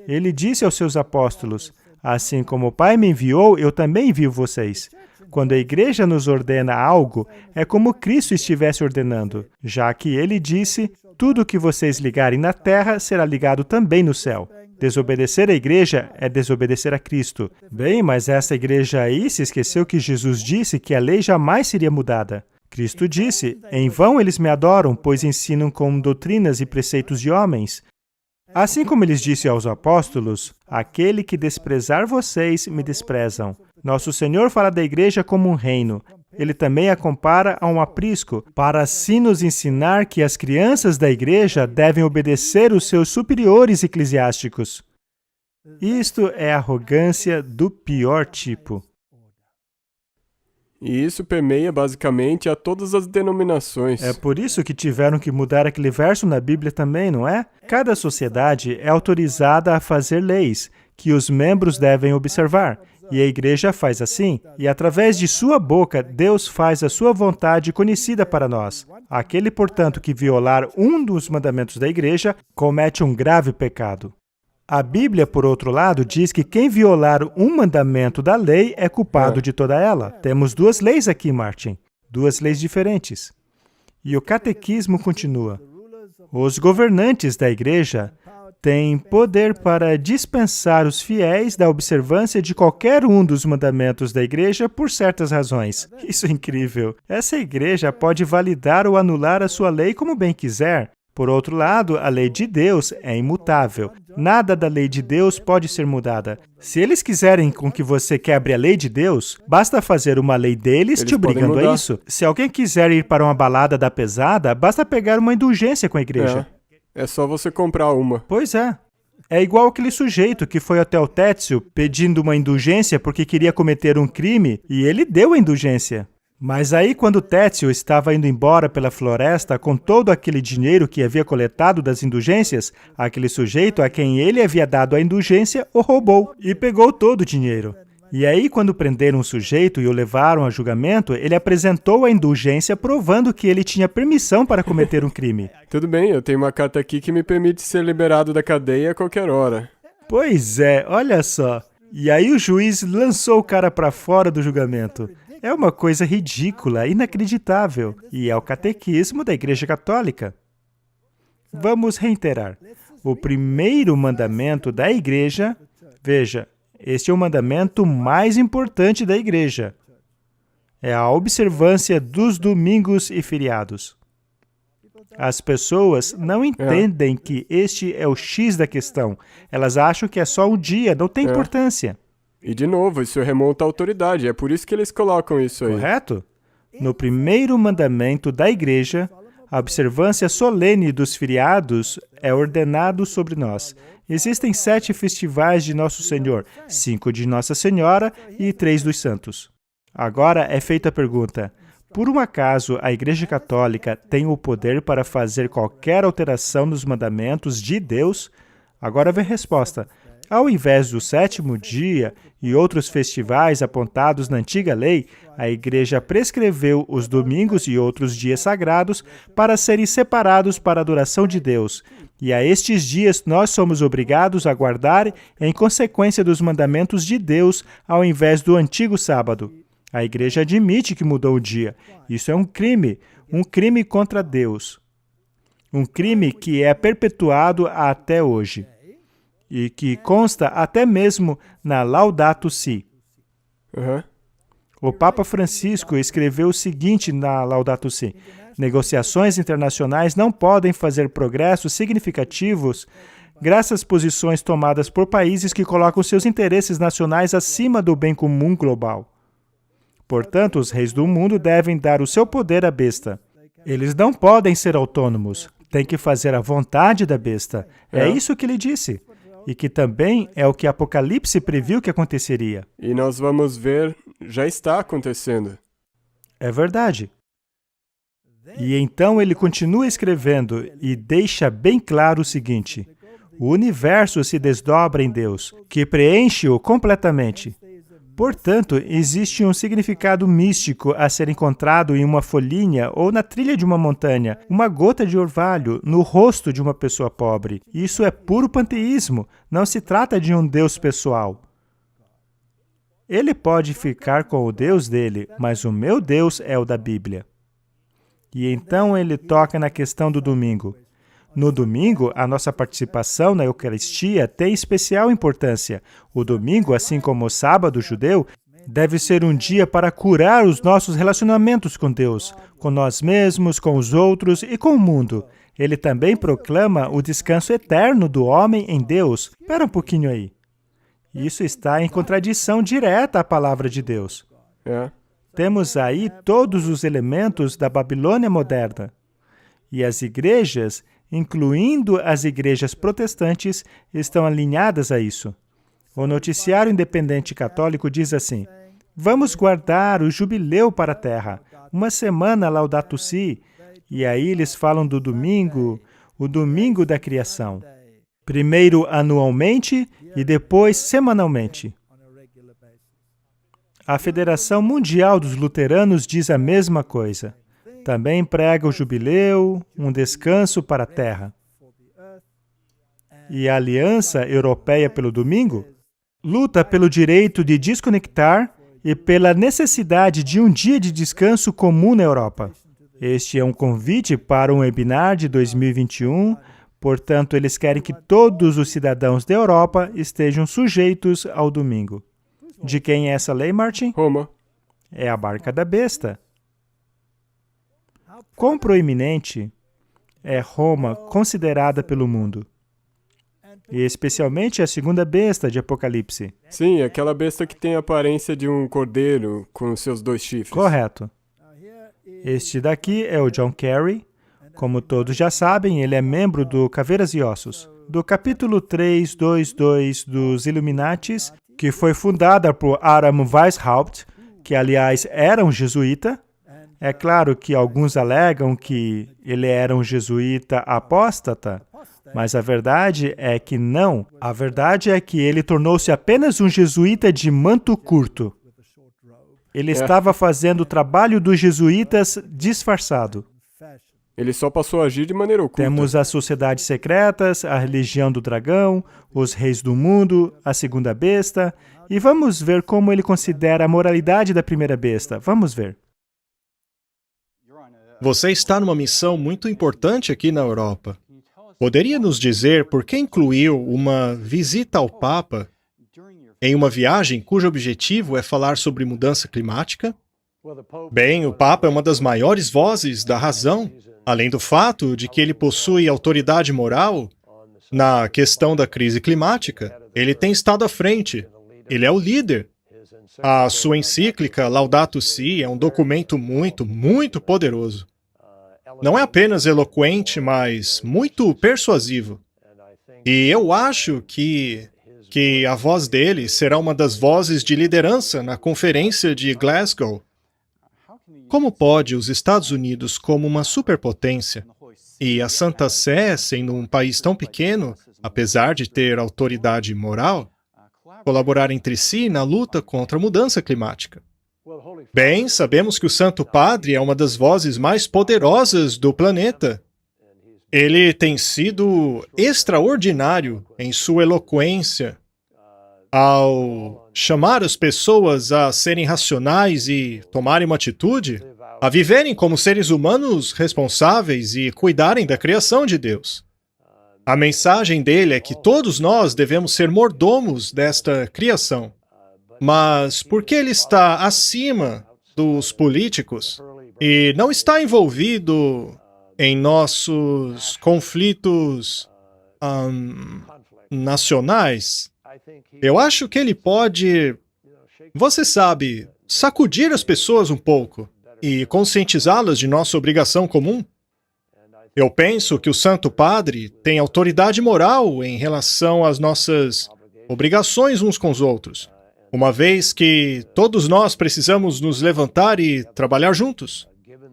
Ele disse aos seus apóstolos, assim como o Pai me enviou, eu também envio vocês. Quando a Igreja nos ordena algo, é como Cristo estivesse ordenando, já que Ele disse, tudo o que vocês ligarem na terra será ligado também no céu. Desobedecer à Igreja é desobedecer a Cristo. Bem, mas essa Igreja aí se esqueceu que Jesus disse que a lei jamais seria mudada. Cristo disse, em vão eles me adoram, pois ensinam com doutrinas e preceitos de homens. Assim como ele disse aos apóstolos, aquele que desprezar vocês, me desprezam. Nosso Senhor fala da Igreja como um reino. Ele também a compara a um aprisco, para assim nos ensinar que as crianças da Igreja devem obedecer os seus superiores eclesiásticos. Isto é arrogância do pior tipo. E isso permeia basicamente a todas as denominações. É por isso que tiveram que mudar aquele verso na Bíblia também, não é? Cada sociedade é autorizada a fazer leis que os membros devem observar. E a Igreja faz assim, e através de sua boca, Deus faz a sua vontade conhecida para nós. Aquele, portanto, que violar um dos mandamentos da Igreja, comete um grave pecado. A Bíblia, por outro lado, diz que quem violar um mandamento da lei é culpado de toda ela. Temos duas leis aqui, Martin. Duas leis diferentes. E o catequismo continua. Os governantes da Igreja têm poder para dispensar os fiéis da observância de qualquer um dos mandamentos da Igreja por certas razões. Isso é incrível. Essa Igreja pode validar ou anular a sua lei como bem quiser. Por outro lado, a lei de Deus é imutável. Nada da lei de Deus pode ser mudada. Se eles quiserem com que você quebre a lei de Deus, basta fazer uma lei deles te obrigando a isso. Se alguém quiser ir para uma balada da pesada, basta pegar uma indulgência com a Igreja. É só você comprar uma. Pois é. É igual aquele sujeito que foi até o Técio pedindo uma indulgência porque queria cometer um crime e ele deu a indulgência. Mas aí, quando Técio estava indo embora pela floresta com todo aquele dinheiro que havia coletado das indulgências, aquele sujeito a quem ele havia dado a indulgência o roubou e pegou todo o dinheiro. E aí, quando prenderam o sujeito e o levaram a julgamento, ele apresentou a indulgência provando que ele tinha permissão para cometer um crime. Tudo bem, eu tenho uma carta aqui que me permite ser liberado da cadeia a qualquer hora. Pois é, olha só. E aí o juiz lançou o cara para fora do julgamento. É uma coisa ridícula, inacreditável, e é o catequismo da Igreja Católica. Vamos reiterar. O primeiro mandamento da Igreja, veja, este é o mandamento mais importante da Igreja. É a observância dos domingos e feriados. As pessoas não entendem que este é o X da questão. Elas acham que é só um dia, não tem importância. E, de novo, isso remonta à autoridade. É por isso que eles colocam isso aí. Correto? No primeiro mandamento da Igreja, A observância solene dos feriados é ordenado sobre nós. Existem 7 festivais de Nosso Senhor, 5 de Nossa Senhora e 3 dos santos. Agora é feita a pergunta: por um acaso a Igreja Católica tem o poder para fazer qualquer alteração nos mandamentos de Deus? Agora vem a resposta. Ao invés do 7º dia e outros festivais apontados na antiga lei, a Igreja prescreveu os domingos e outros dias sagrados para serem separados para a adoração de Deus. E a estes dias nós somos obrigados a guardar em consequência dos mandamentos de Deus ao invés do antigo sábado. A Igreja admite que mudou o dia. Isso é um crime contra Deus. Um crime que é perpetuado até hoje. E que consta até mesmo na Laudato Si. O Papa Francisco escreveu o seguinte na Laudato Si: negociações internacionais não podem fazer progressos significativos graças às posições tomadas por países que colocam seus interesses nacionais acima do bem comum global. Portanto, os reis do mundo devem dar o seu poder à besta. Eles não podem ser autônomos. Têm que fazer a vontade da besta. É isso que ele disse. E que também é o que Apocalipse previu que aconteceria. E nós vamos ver, já está acontecendo. É verdade. E então ele continua escrevendo e deixa bem claro o seguinte: o universo se desdobra em Deus, que preenche-o completamente. Portanto, existe um significado místico a ser encontrado em uma folhinha ou na trilha de uma montanha, uma gota de orvalho no rosto de uma pessoa pobre. Isso é puro panteísmo, não se trata de um Deus pessoal. Ele pode ficar com o Deus dele, mas o meu Deus é o da Bíblia. E então ele toca na questão do domingo. No domingo, a nossa participação na Eucaristia tem especial importância. O domingo, assim como o sábado judeu, deve ser um dia para curar os nossos relacionamentos com Deus, com nós mesmos, com os outros e com o mundo. Ele também proclama o descanso eterno do homem em Deus. Espera um pouquinho aí. Isso está em contradição direta à palavra de Deus. Temos aí todos os elementos da Babilônia moderna. E as igrejas, incluindo as igrejas protestantes, estão alinhadas a isso. O Noticiário Independente Católico diz assim: vamos guardar o jubileu para a terra, uma semana Laudato Si, e aí eles falam do domingo, o domingo da criação. Primeiro anualmente e depois semanalmente. A Federação Mundial dos Luteranos diz a mesma coisa. Também prega o jubileu, um descanso para a terra. E a Aliança Europeia pelo Domingo luta pelo direito de desconectar e pela necessidade de um dia de descanso comum na Europa. Este é um convite para um webinar de 2021, portanto, eles querem que todos os cidadãos da Europa estejam sujeitos ao domingo. De quem é essa lei, Martin? Roma. É a marca da besta. Quão proeminente é Roma considerada pelo mundo? E especialmente a segunda besta de Apocalipse. Sim, aquela besta que tem a aparência de um cordeiro com seus 2 chifres. Correto. Este daqui é o John Kerry. Como todos já sabem, ele é membro do Caveiras e Ossos. Do capítulo 322 dos Illuminatis, que foi fundada por Aram Weishaupt, que aliás era um jesuíta. É claro que alguns alegam que ele era um jesuíta apóstata, mas a verdade é que não. A verdade é que ele tornou-se apenas um jesuíta de manto curto. Ele estava fazendo o trabalho dos jesuítas disfarçado. Ele só passou a agir de maneira oculta. Temos as sociedades secretas, a religião do dragão, os reis do mundo, a segunda besta, e vamos ver como ele considera a moralidade da primeira besta. Vamos ver. Você está numa missão muito importante aqui na Europa. Poderia nos dizer por que incluiu uma visita ao Papa em uma viagem cujo objetivo é falar sobre mudança climática? Bem, o Papa é uma das maiores vozes da razão, além do fato de que ele possui autoridade moral na questão da crise climática. Ele tem estado à frente. Ele é o líder. A sua encíclica Laudato Si é um documento muito, muito poderoso. não é apenas eloquente, mas muito persuasivo. E eu acho que a voz dele será uma das vozes de liderança na conferência de Glasgow. Como pode os Estados Unidos, como uma superpotência, e a Santa Sé, sendo um país tão pequeno, apesar de ter autoridade moral, colaborar entre si na luta contra a mudança climática? Bem, sabemos que o Santo Padre é uma das vozes mais poderosas do planeta. Ele tem sido extraordinário em sua eloquência ao chamar as pessoas a serem racionais e tomarem uma atitude, a viverem como seres humanos responsáveis e cuidarem da criação de Deus. A mensagem dele é que todos nós devemos ser mordomos desta criação. Mas por que ele está acima dos políticos e não está envolvido em nossos conflitos nacionais? Eu acho que ele pode, você sabe, sacudir as pessoas um pouco e conscientizá-las de nossa obrigação comum. Eu penso que o Santo Padre tem autoridade moral em relação às nossas obrigações uns com os outros, uma vez que todos nós precisamos nos levantar e trabalhar juntos.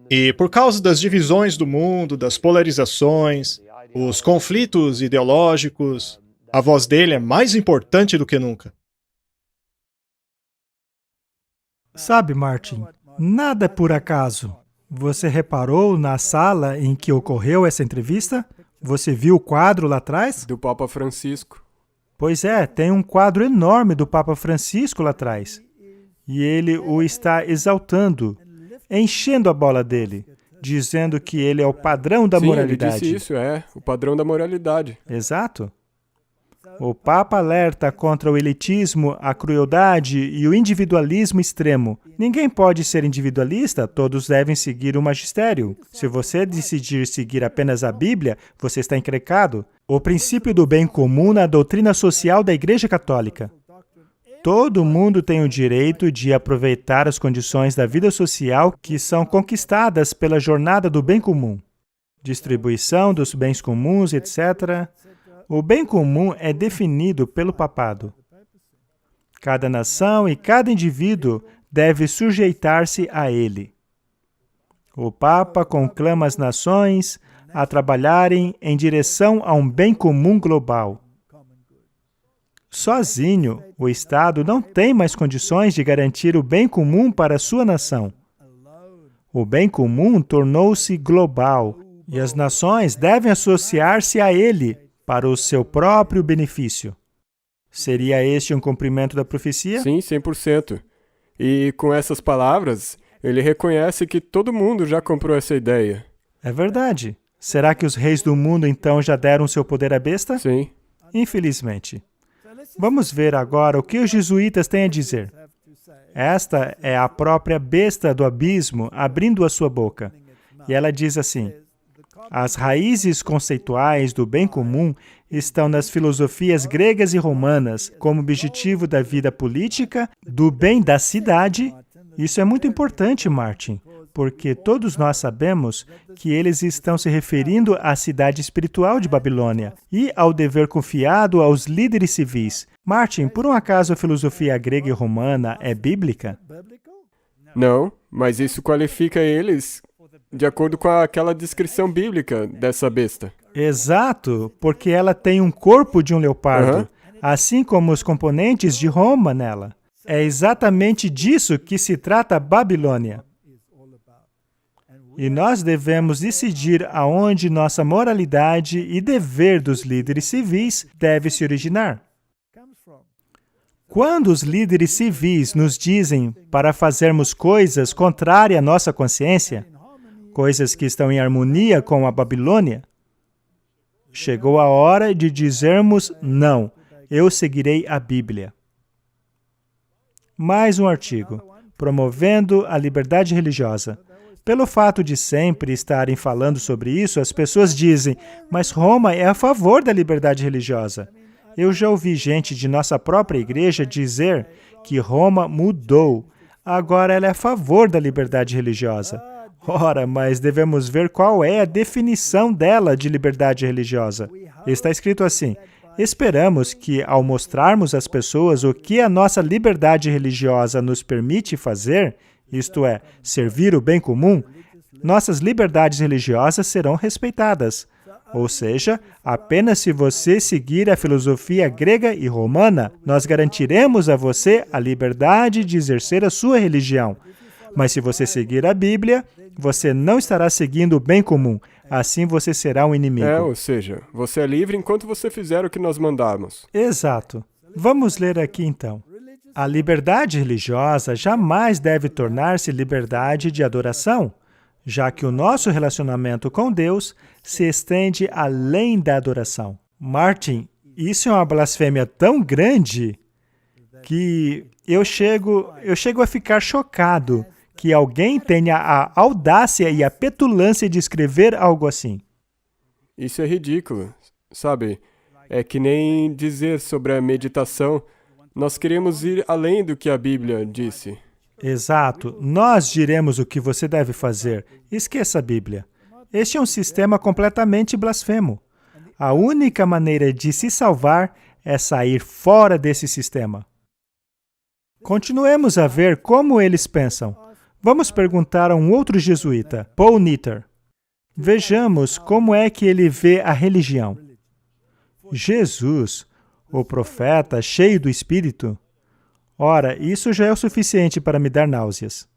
E por causa das divisões do mundo, das polarizações, os conflitos ideológicos, a voz dele é mais importante do que nunca. Sabe, Martin, nada é por acaso. Você reparou na sala em que ocorreu essa entrevista? Você viu o quadro lá atrás? Do Papa Francisco. Pois é, tem um quadro enorme do Papa Francisco lá atrás. E ele o está exaltando, enchendo a bola dele, dizendo que ele é o padrão da moralidade. Sim, ele disse isso, o padrão da moralidade. Exato. O Papa alerta contra o elitismo, a crueldade e o individualismo extremo. Ninguém pode ser individualista, todos devem seguir o magistério. Se você decidir seguir apenas a Bíblia, você está encrencado. O princípio do bem comum na doutrina social da Igreja Católica. Todo mundo tem o direito de aproveitar as condições da vida social que são conquistadas pela jornada do bem comum. Distribuição dos bens comuns, etc. O bem comum é definido pelo papado. Cada nação e cada indivíduo deve sujeitar-se a ele. O Papa conclama as nações a trabalharem em direção a um bem comum global. Sozinho, o Estado não tem mais condições de garantir o bem comum para a sua nação. O bem comum tornou-se global e as nações devem associar-se a ele para o seu próprio benefício. Seria este um cumprimento da profecia? Sim, 100%. E com essas palavras, ele reconhece que todo mundo já comprou essa ideia. É verdade. Será que os reis do mundo então já deram seu poder à besta? Sim. Infelizmente. Vamos ver agora o que os jesuítas têm a dizer. Esta é a própria besta do abismo abrindo a sua boca. E ela diz assim: as raízes conceituais do bem comum estão nas filosofias gregas e romanas como objetivo da vida política, do bem da cidade. Isso é muito importante, Martin, porque todos nós sabemos que eles estão se referindo à cidade espiritual de Babilônia e ao dever confiado aos líderes civis. Martin, por um acaso a filosofia grega e romana é bíblica? Não, mas isso qualifica eles de acordo com aquela descrição bíblica dessa besta. Exato, porque ela tem um corpo de um leopardo, assim como os componentes de Roma nela. É exatamente disso que se trata a Babilônia. E nós devemos decidir aonde nossa moralidade e dever dos líderes civis deve se originar. Quando os líderes civis nos dizem para fazermos coisas contrárias à nossa consciência, coisas que estão em harmonia com a Babilônia, chegou a hora de dizermos não, eu seguirei a Bíblia. Mais um artigo, promovendo a liberdade religiosa. Pelo fato de sempre estarem falando sobre isso, as pessoas dizem, mas Roma é a favor da liberdade religiosa. Eu já ouvi gente de nossa própria igreja dizer que Roma mudou. Agora ela é a favor da liberdade religiosa. Ora, mas devemos ver qual é a definição dela de liberdade religiosa. Está escrito assim: esperamos que, ao mostrarmos às pessoas o que a nossa liberdade religiosa nos permite fazer, isto é, servir o bem comum, nossas liberdades religiosas serão respeitadas. Ou seja, apenas se você seguir a filosofia grega e romana, nós garantiremos a você a liberdade de exercer a sua religião. Mas se você seguir a Bíblia, você não estará seguindo o bem comum. Assim você será um inimigo. Ou seja, você é livre enquanto você fizer o que nós mandarmos. Exato. Vamos ler aqui então. A liberdade religiosa jamais deve tornar-se liberdade de adoração, já que o nosso relacionamento com Deus se estende além da adoração. Martin, isso é uma blasfêmia tão grande que eu chego a ficar chocado que alguém tenha a audácia e a petulância de escrever algo assim. Isso é ridículo, sabe? É que nem dizer sobre a meditação. Nós queremos ir além do que a Bíblia disse. Exato. Nós diremos o que você deve fazer. Esqueça a Bíblia. Este é um sistema completamente blasfemo. A única maneira de se salvar é sair fora desse sistema. Continuemos a ver como eles pensam. Vamos perguntar a um outro jesuíta, Paul Nitter. Vejamos como é que ele vê a religião. Jesus, o profeta cheio do Espírito, ora, isso já é o suficiente para me dar náuseas.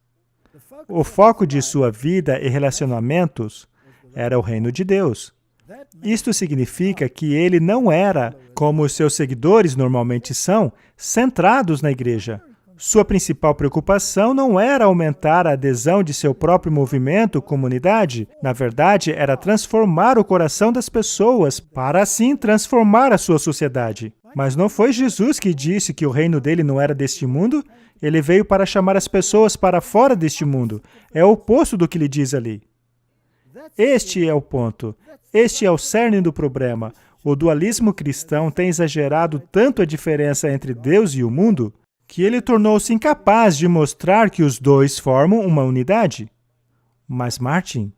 O foco de sua vida e relacionamentos era o reino de Deus. Isto significa que ele não era, como os seus seguidores normalmente são, centrados na igreja. Sua principal preocupação não era aumentar a adesão de seu próprio movimento, comunidade. Na verdade, era transformar o coração das pessoas para assim transformar a sua sociedade. Mas não foi Jesus que disse que o reino dele não era deste mundo? Ele veio para chamar as pessoas para fora deste mundo. É o oposto do que ele diz ali. Este é o ponto. Este é o cerne do problema. O dualismo cristão tem exagerado tanto a diferença entre Deus e o mundo que ele tornou-se incapaz de mostrar que os dois formam uma unidade. Mas, Martin,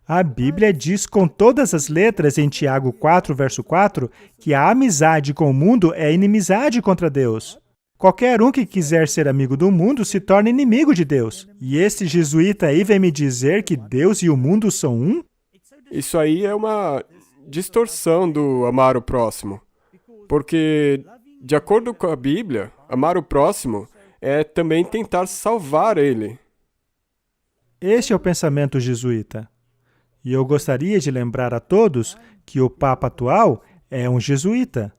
a Bíblia diz com todas as letras em Tiago 4, verso 4, que a amizade com o mundo é inimizade contra Deus. Qualquer um que quiser ser amigo do mundo se torna inimigo de Deus. E este jesuíta aí vem me dizer que Deus e o mundo são um? Isso aí é uma distorção do amar o próximo. Porque, de acordo com a Bíblia, amar o próximo é também tentar salvar ele. Este é o pensamento jesuíta. E eu gostaria de lembrar a todos que o Papa atual é um jesuíta.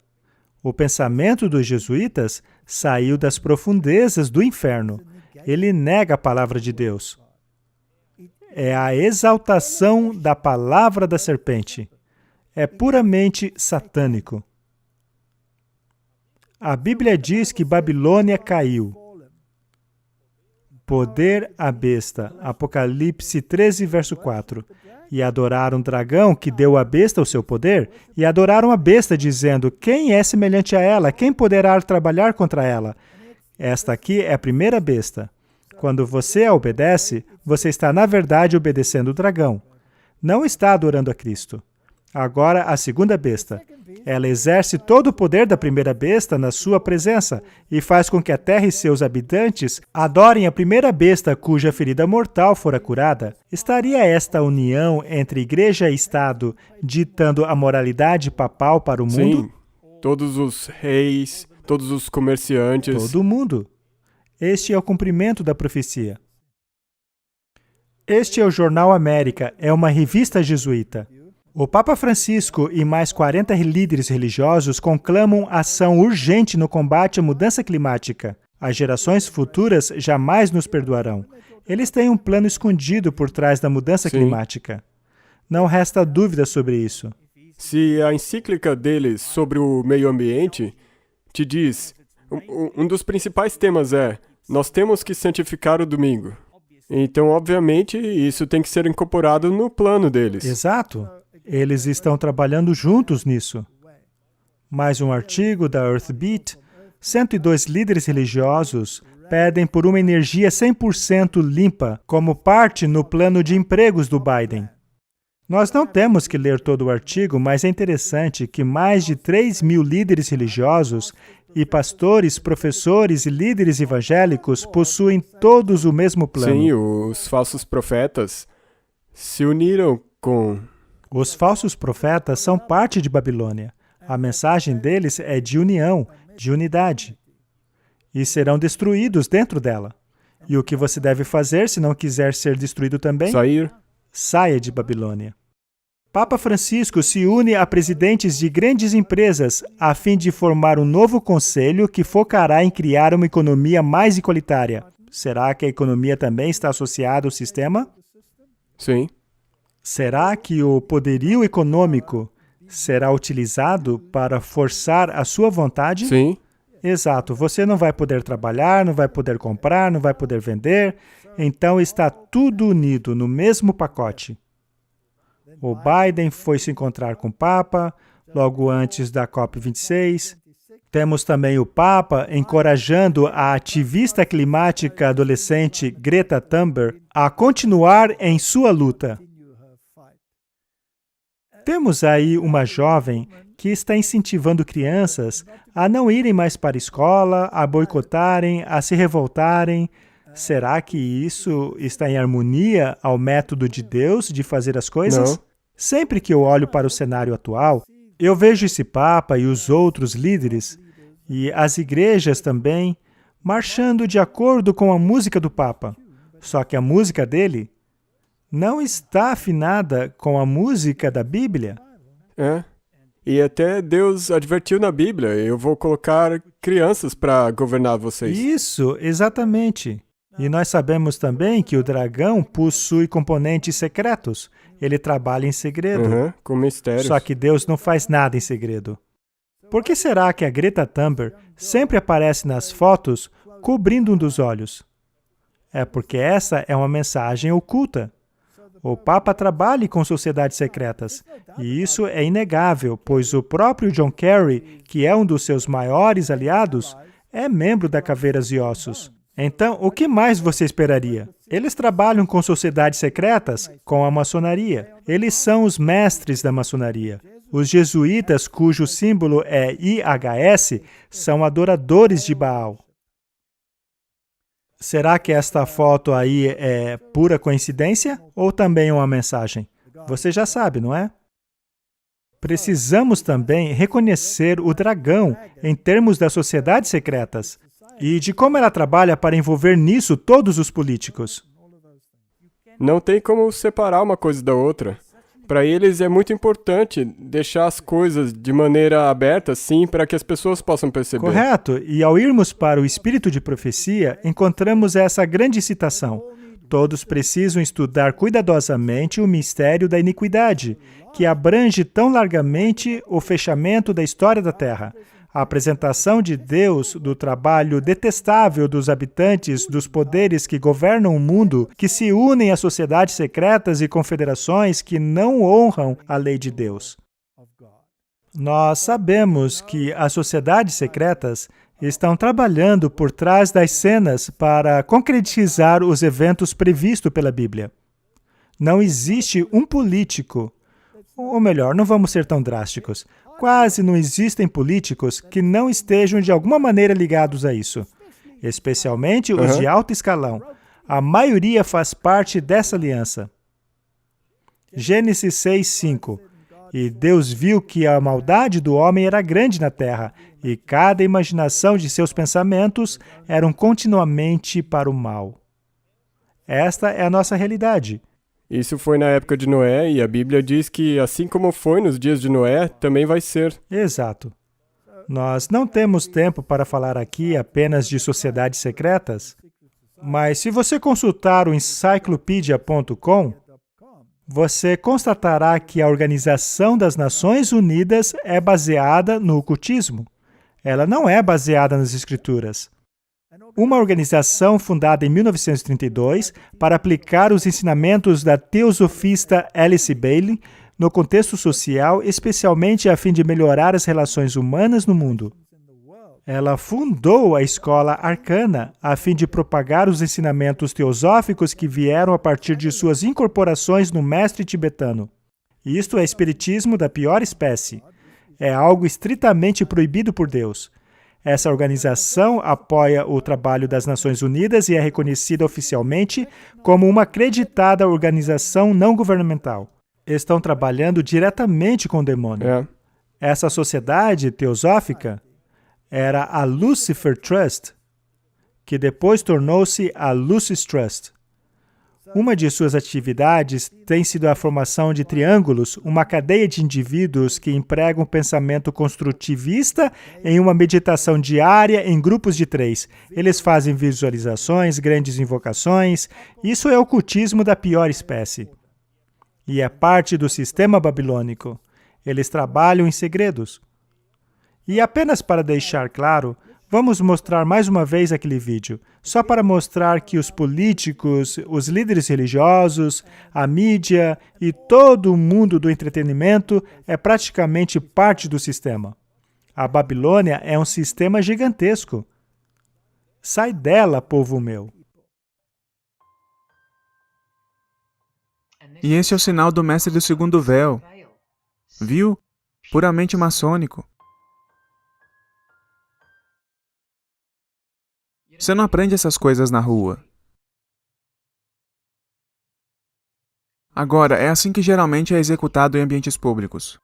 O pensamento dos jesuítas saiu das profundezas do inferno. Ele nega a palavra de Deus. É a exaltação da palavra da serpente. É puramente satânico. A Bíblia diz que Babilônia caiu. Poder à besta. Apocalipse 13, verso 4. E adoraram o dragão que deu à besta o seu poder, e adoraram a besta, dizendo, quem é semelhante a ela? Quem poderá trabalhar contra ela? Esta aqui é a primeira besta. Quando você a obedece, você está, na verdade, obedecendo o dragão. Não está adorando a Cristo. Agora, a segunda besta. Ela exerce todo o poder da primeira besta na sua presença e faz com que a terra e seus habitantes adorem a primeira besta cuja ferida mortal fora curada. Estaria esta união entre igreja e Estado ditando a moralidade papal para o mundo? Sim, todos os reis, todos os comerciantes. Todo mundo. Este é o cumprimento da profecia. Este é o Jornal América, é uma revista jesuíta. O Papa Francisco e mais 40 líderes religiosos conclamam ação urgente no combate à mudança climática. As gerações futuras jamais nos perdoarão. Eles têm um plano escondido por trás da mudança climática. Não resta dúvida sobre isso. Se a encíclica deles sobre o meio ambiente te diz, um dos principais temas é, nós temos que santificar o domingo. Então, obviamente, isso tem que ser incorporado no plano deles. Exato. Eles estão trabalhando juntos nisso. Mais um artigo da Earthbeat, 102 líderes religiosos pedem por uma energia 100% limpa como parte no plano de empregos do Biden. Nós não temos que ler todo o artigo, mas é interessante que mais de 3.000 líderes religiosos e pastores, professores e líderes evangélicos possuem todos o mesmo plano. Sim, os falsos profetas se uniram com... Os falsos profetas são parte de Babilônia. A mensagem deles é de união, de unidade. E serão destruídos dentro dela. E o que você deve fazer se não quiser ser destruído também? Sair. Saia de Babilônia. Papa Francisco se une a presidentes de grandes empresas a fim de formar um novo conselho que focará em criar uma economia mais igualitária. Será que a economia também está associada ao sistema? Sim. Será que o poderio econômico será utilizado para forçar a sua vontade? Sim. Exato. Você não vai poder trabalhar, não vai poder comprar, não vai poder vender. Então está tudo unido no mesmo pacote. O Biden foi se encontrar com o Papa logo antes da COP26. Temos também o Papa encorajando a ativista climática adolescente Greta Thunberg a continuar em sua luta. Temos aí uma jovem que está incentivando crianças a não irem mais para a escola, a boicotarem, a se revoltarem. Será que isso está em harmonia ao método de Deus de fazer as coisas? Não. Sempre que eu olho para o cenário atual, eu vejo esse Papa e os outros líderes, e as igrejas também, marchando de acordo com a música do Papa. Só que a música dele não está afinada com a música da Bíblia. É. E até Deus advertiu na Bíblia, eu vou colocar crianças para governar vocês. Isso, exatamente. E nós sabemos também que o dragão possui componentes secretos. Ele trabalha em segredo. Com mistérios. Só que Deus não faz nada em segredo. Por que será que a Greta Thunberg sempre aparece nas fotos cobrindo um dos olhos? É porque essa é uma mensagem oculta. O Papa trabalha com sociedades secretas. E isso é inegável, pois o próprio John Kerry, que é um dos seus maiores aliados, é membro da Caveiras e Ossos. Então, o que mais você esperaria? Eles trabalham com sociedades secretas, com a maçonaria. Eles são os mestres da maçonaria. Os jesuítas, cujo símbolo é IHS, são adoradores de Baal. Será que esta foto aí é pura coincidência ou também uma mensagem? Você já sabe, não é? Precisamos também reconhecer o dragão em termos das sociedades secretas e de como ela trabalha para envolver nisso todos os políticos. Não tem como separar uma coisa da outra. Para eles é muito importante deixar as coisas de maneira aberta, sim, para que as pessoas possam perceber. Correto. E ao irmos para o espírito de profecia, encontramos essa grande citação. Todos precisam estudar cuidadosamente o mistério da iniquidade, que abrange tão largamente o fechamento da história da Terra. A apresentação de Deus do trabalho detestável dos habitantes dos poderes que governam o mundo, que se unem a sociedades secretas e confederações que não honram a lei de Deus. Nós sabemos que as sociedades secretas estão trabalhando por trás das cenas para concretizar os eventos previstos pela Bíblia. Não existe um político, ou melhor, não vamos ser tão drásticos, quase não existem políticos que não estejam de alguma maneira ligados a isso, especialmente os de alto escalão. A maioria faz parte dessa aliança. Gênesis 6:5. E Deus viu que a maldade do homem era grande na terra, e cada imaginação de seus pensamentos eram continuamente para o mal. Esta é a nossa realidade. Isso foi na época de Noé, e a Bíblia diz que, assim como foi nos dias de Noé, também vai ser. Exato. Nós não temos tempo para falar aqui apenas de sociedades secretas, mas se você consultar o encyclopedia.com, você constatará que a Organização das Nações Unidas é baseada no ocultismo. Ela não é baseada nas Escrituras. Uma organização fundada em 1932 para aplicar os ensinamentos da teosofista Alice Bailey no contexto social, especialmente a fim de melhorar as relações humanas no mundo. Ela fundou a escola arcana a fim de propagar os ensinamentos teosóficos que vieram a partir de suas incorporações no mestre tibetano. Isto é espiritismo da pior espécie. É algo estritamente proibido por Deus. Essa organização apoia o trabalho das Nações Unidas e é reconhecida oficialmente como uma acreditada organização não governamental. Estão trabalhando diretamente com o demônio. É. Essa sociedade teosófica era a Lucifer Trust, que depois tornou-se a Lucis Trust. Uma de suas atividades tem sido a formação de triângulos, uma cadeia de indivíduos que empregam o pensamento construtivista em uma meditação diária em grupos de 3. Eles fazem visualizações, grandes invocações. Isso é ocultismo da pior espécie. E é parte do sistema babilônico. Eles trabalham em segredos. E apenas para deixar claro, vamos mostrar mais uma vez aquele vídeo, só para mostrar que os políticos, os líderes religiosos, a mídia e todo o mundo do entretenimento é praticamente parte do sistema. A Babilônia é um sistema gigantesco. Sai dela, povo meu. E esse é o sinal do mestre do segundo véu. Viu? Puramente maçônico. Você não aprende essas coisas na rua. Agora, é assim que geralmente é executado em ambientes públicos.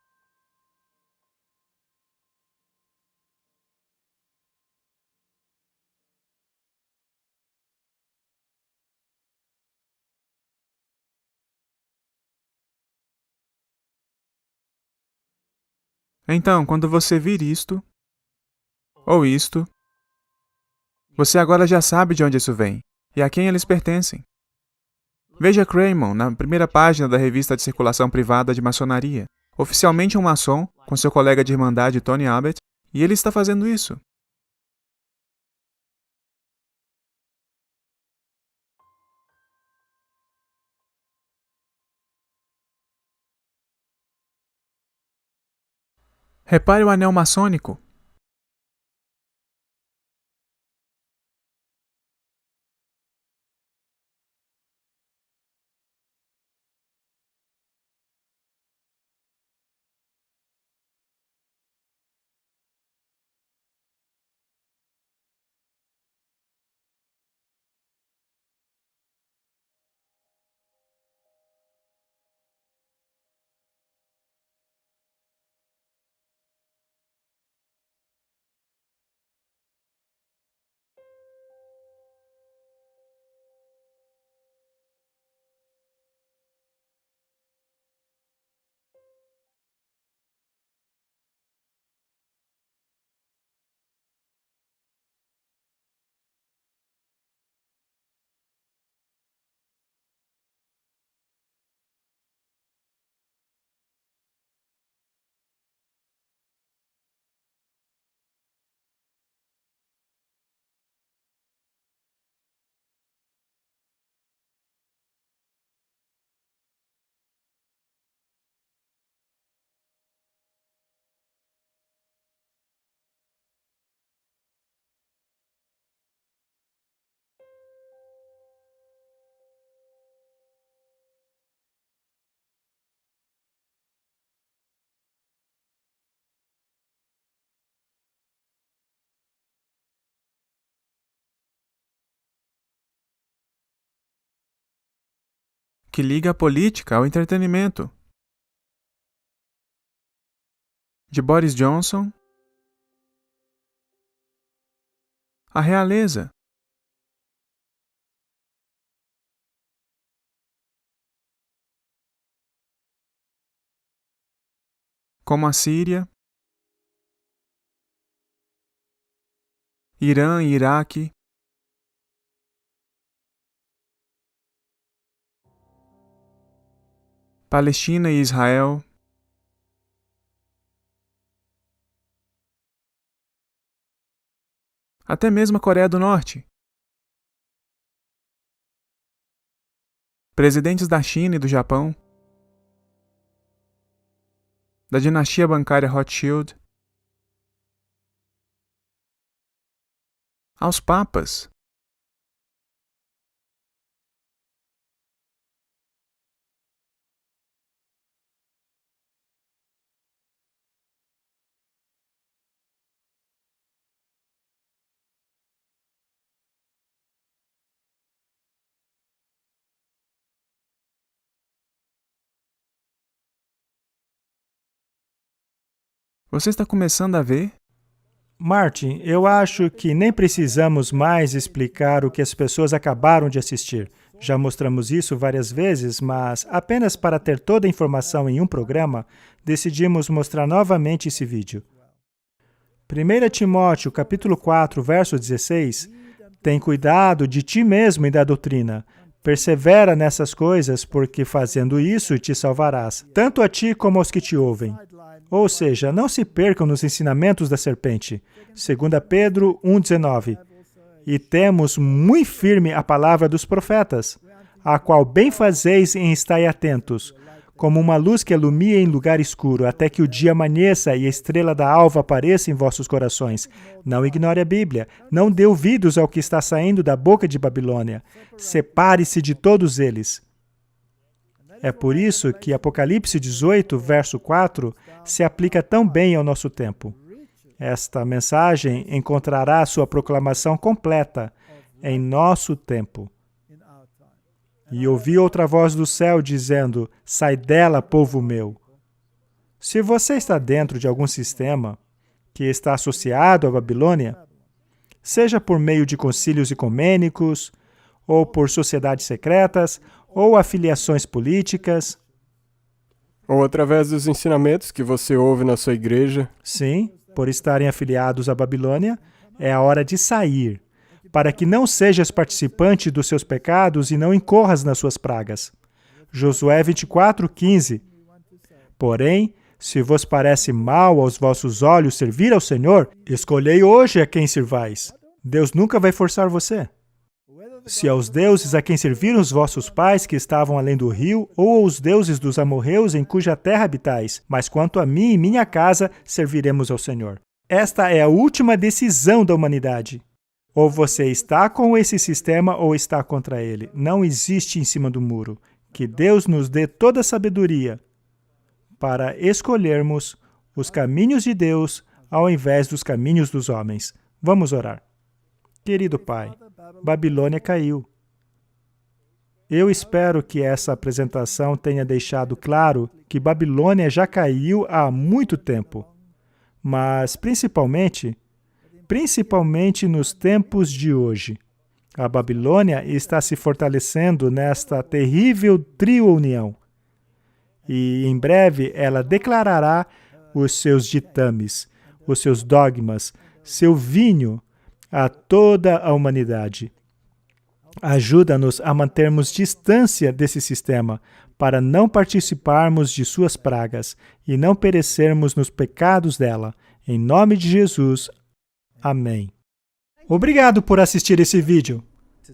Então, quando você vir isto, ou isto, você agora já sabe de onde isso vem e a quem eles pertencem. Veja Craymon na primeira página da revista de circulação privada de maçonaria. Oficialmente um maçom, com seu colega de irmandade Tony Abbott, e ele está fazendo isso. Repare o anel maçônico. Que liga a política ao entretenimento. De Boris Johnson à realeza. Como a Síria, Irã e Iraque, Palestina e Israel, até mesmo a Coreia do Norte. Presidentes da China e do Japão, da dinastia bancária Rothschild, aos papas. Você está começando a ver? Martin, eu acho que nem precisamos mais explicar o que as pessoas acabaram de assistir. Já mostramos isso várias vezes, mas apenas para ter toda a informação em um programa, decidimos mostrar novamente esse vídeo. 1 Timóteo, capítulo 4, verso 16, tem cuidado de ti mesmo e da doutrina. Persevera nessas coisas, porque fazendo isso te salvarás, tanto a ti como aos que te ouvem. Ou seja, não se percam nos ensinamentos da serpente. 2 Pedro 1,19. E temos muito firme a palavra dos profetas, a qual bem fazeis em estai atentos, como uma luz que alumia em lugar escuro, até que o dia amanheça e a estrela da alva apareça em vossos corações. Não ignore a Bíblia, não dê ouvidos ao que está saindo da boca de Babilônia. Separe-se de todos eles. É por isso que Apocalipse 18, verso 4, se aplica tão bem ao nosso tempo. Esta mensagem encontrará sua proclamação completa em nosso tempo. E ouvi outra voz do céu dizendo, sai dela, povo meu. Se você está dentro de algum sistema que está associado à Babilônia, seja por meio de concílios ecumênicos, ou por sociedades secretas, ou afiliações políticas. Ou através dos ensinamentos que você ouve na sua igreja. Sim, por estarem afiliados à Babilônia, é a hora de sair, para que não sejas participante dos seus pecados e não incorras nas suas pragas. Josué 24:15. Porém, se vos parece mal aos vossos olhos servir ao Senhor, escolhei hoje a quem sirvais. Deus nunca vai forçar você. Se aos deuses a quem serviram os vossos pais que estavam além do rio, ou aos deuses dos amorreus em cuja terra habitais, mas quanto a mim e minha casa, serviremos ao Senhor. Esta é a última decisão da humanidade. Ou você está com esse sistema ou está contra ele. Não existe em cima do muro. Que Deus nos dê toda a sabedoria para escolhermos os caminhos de Deus ao invés dos caminhos dos homens. Vamos orar. Querido Pai, Babilônia caiu. Eu espero que essa apresentação tenha deixado claro que Babilônia já caiu há muito tempo, mas principalmente nos tempos de hoje. A Babilônia está se fortalecendo nesta terrível trio-união, e em breve ela declarará os seus ditames, os seus dogmas, seu vinho a toda a humanidade. Ajuda-nos a mantermos distância desse sistema, para não participarmos de suas pragas e não perecermos nos pecados dela. Em nome de Jesus. Amém. Obrigado por assistir esse vídeo.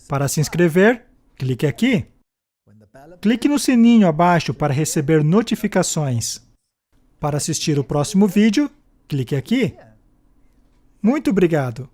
Para se inscrever, clique aqui. Clique no sininho abaixo para receber notificações. Para assistir o próximo vídeo, clique aqui. Muito obrigado.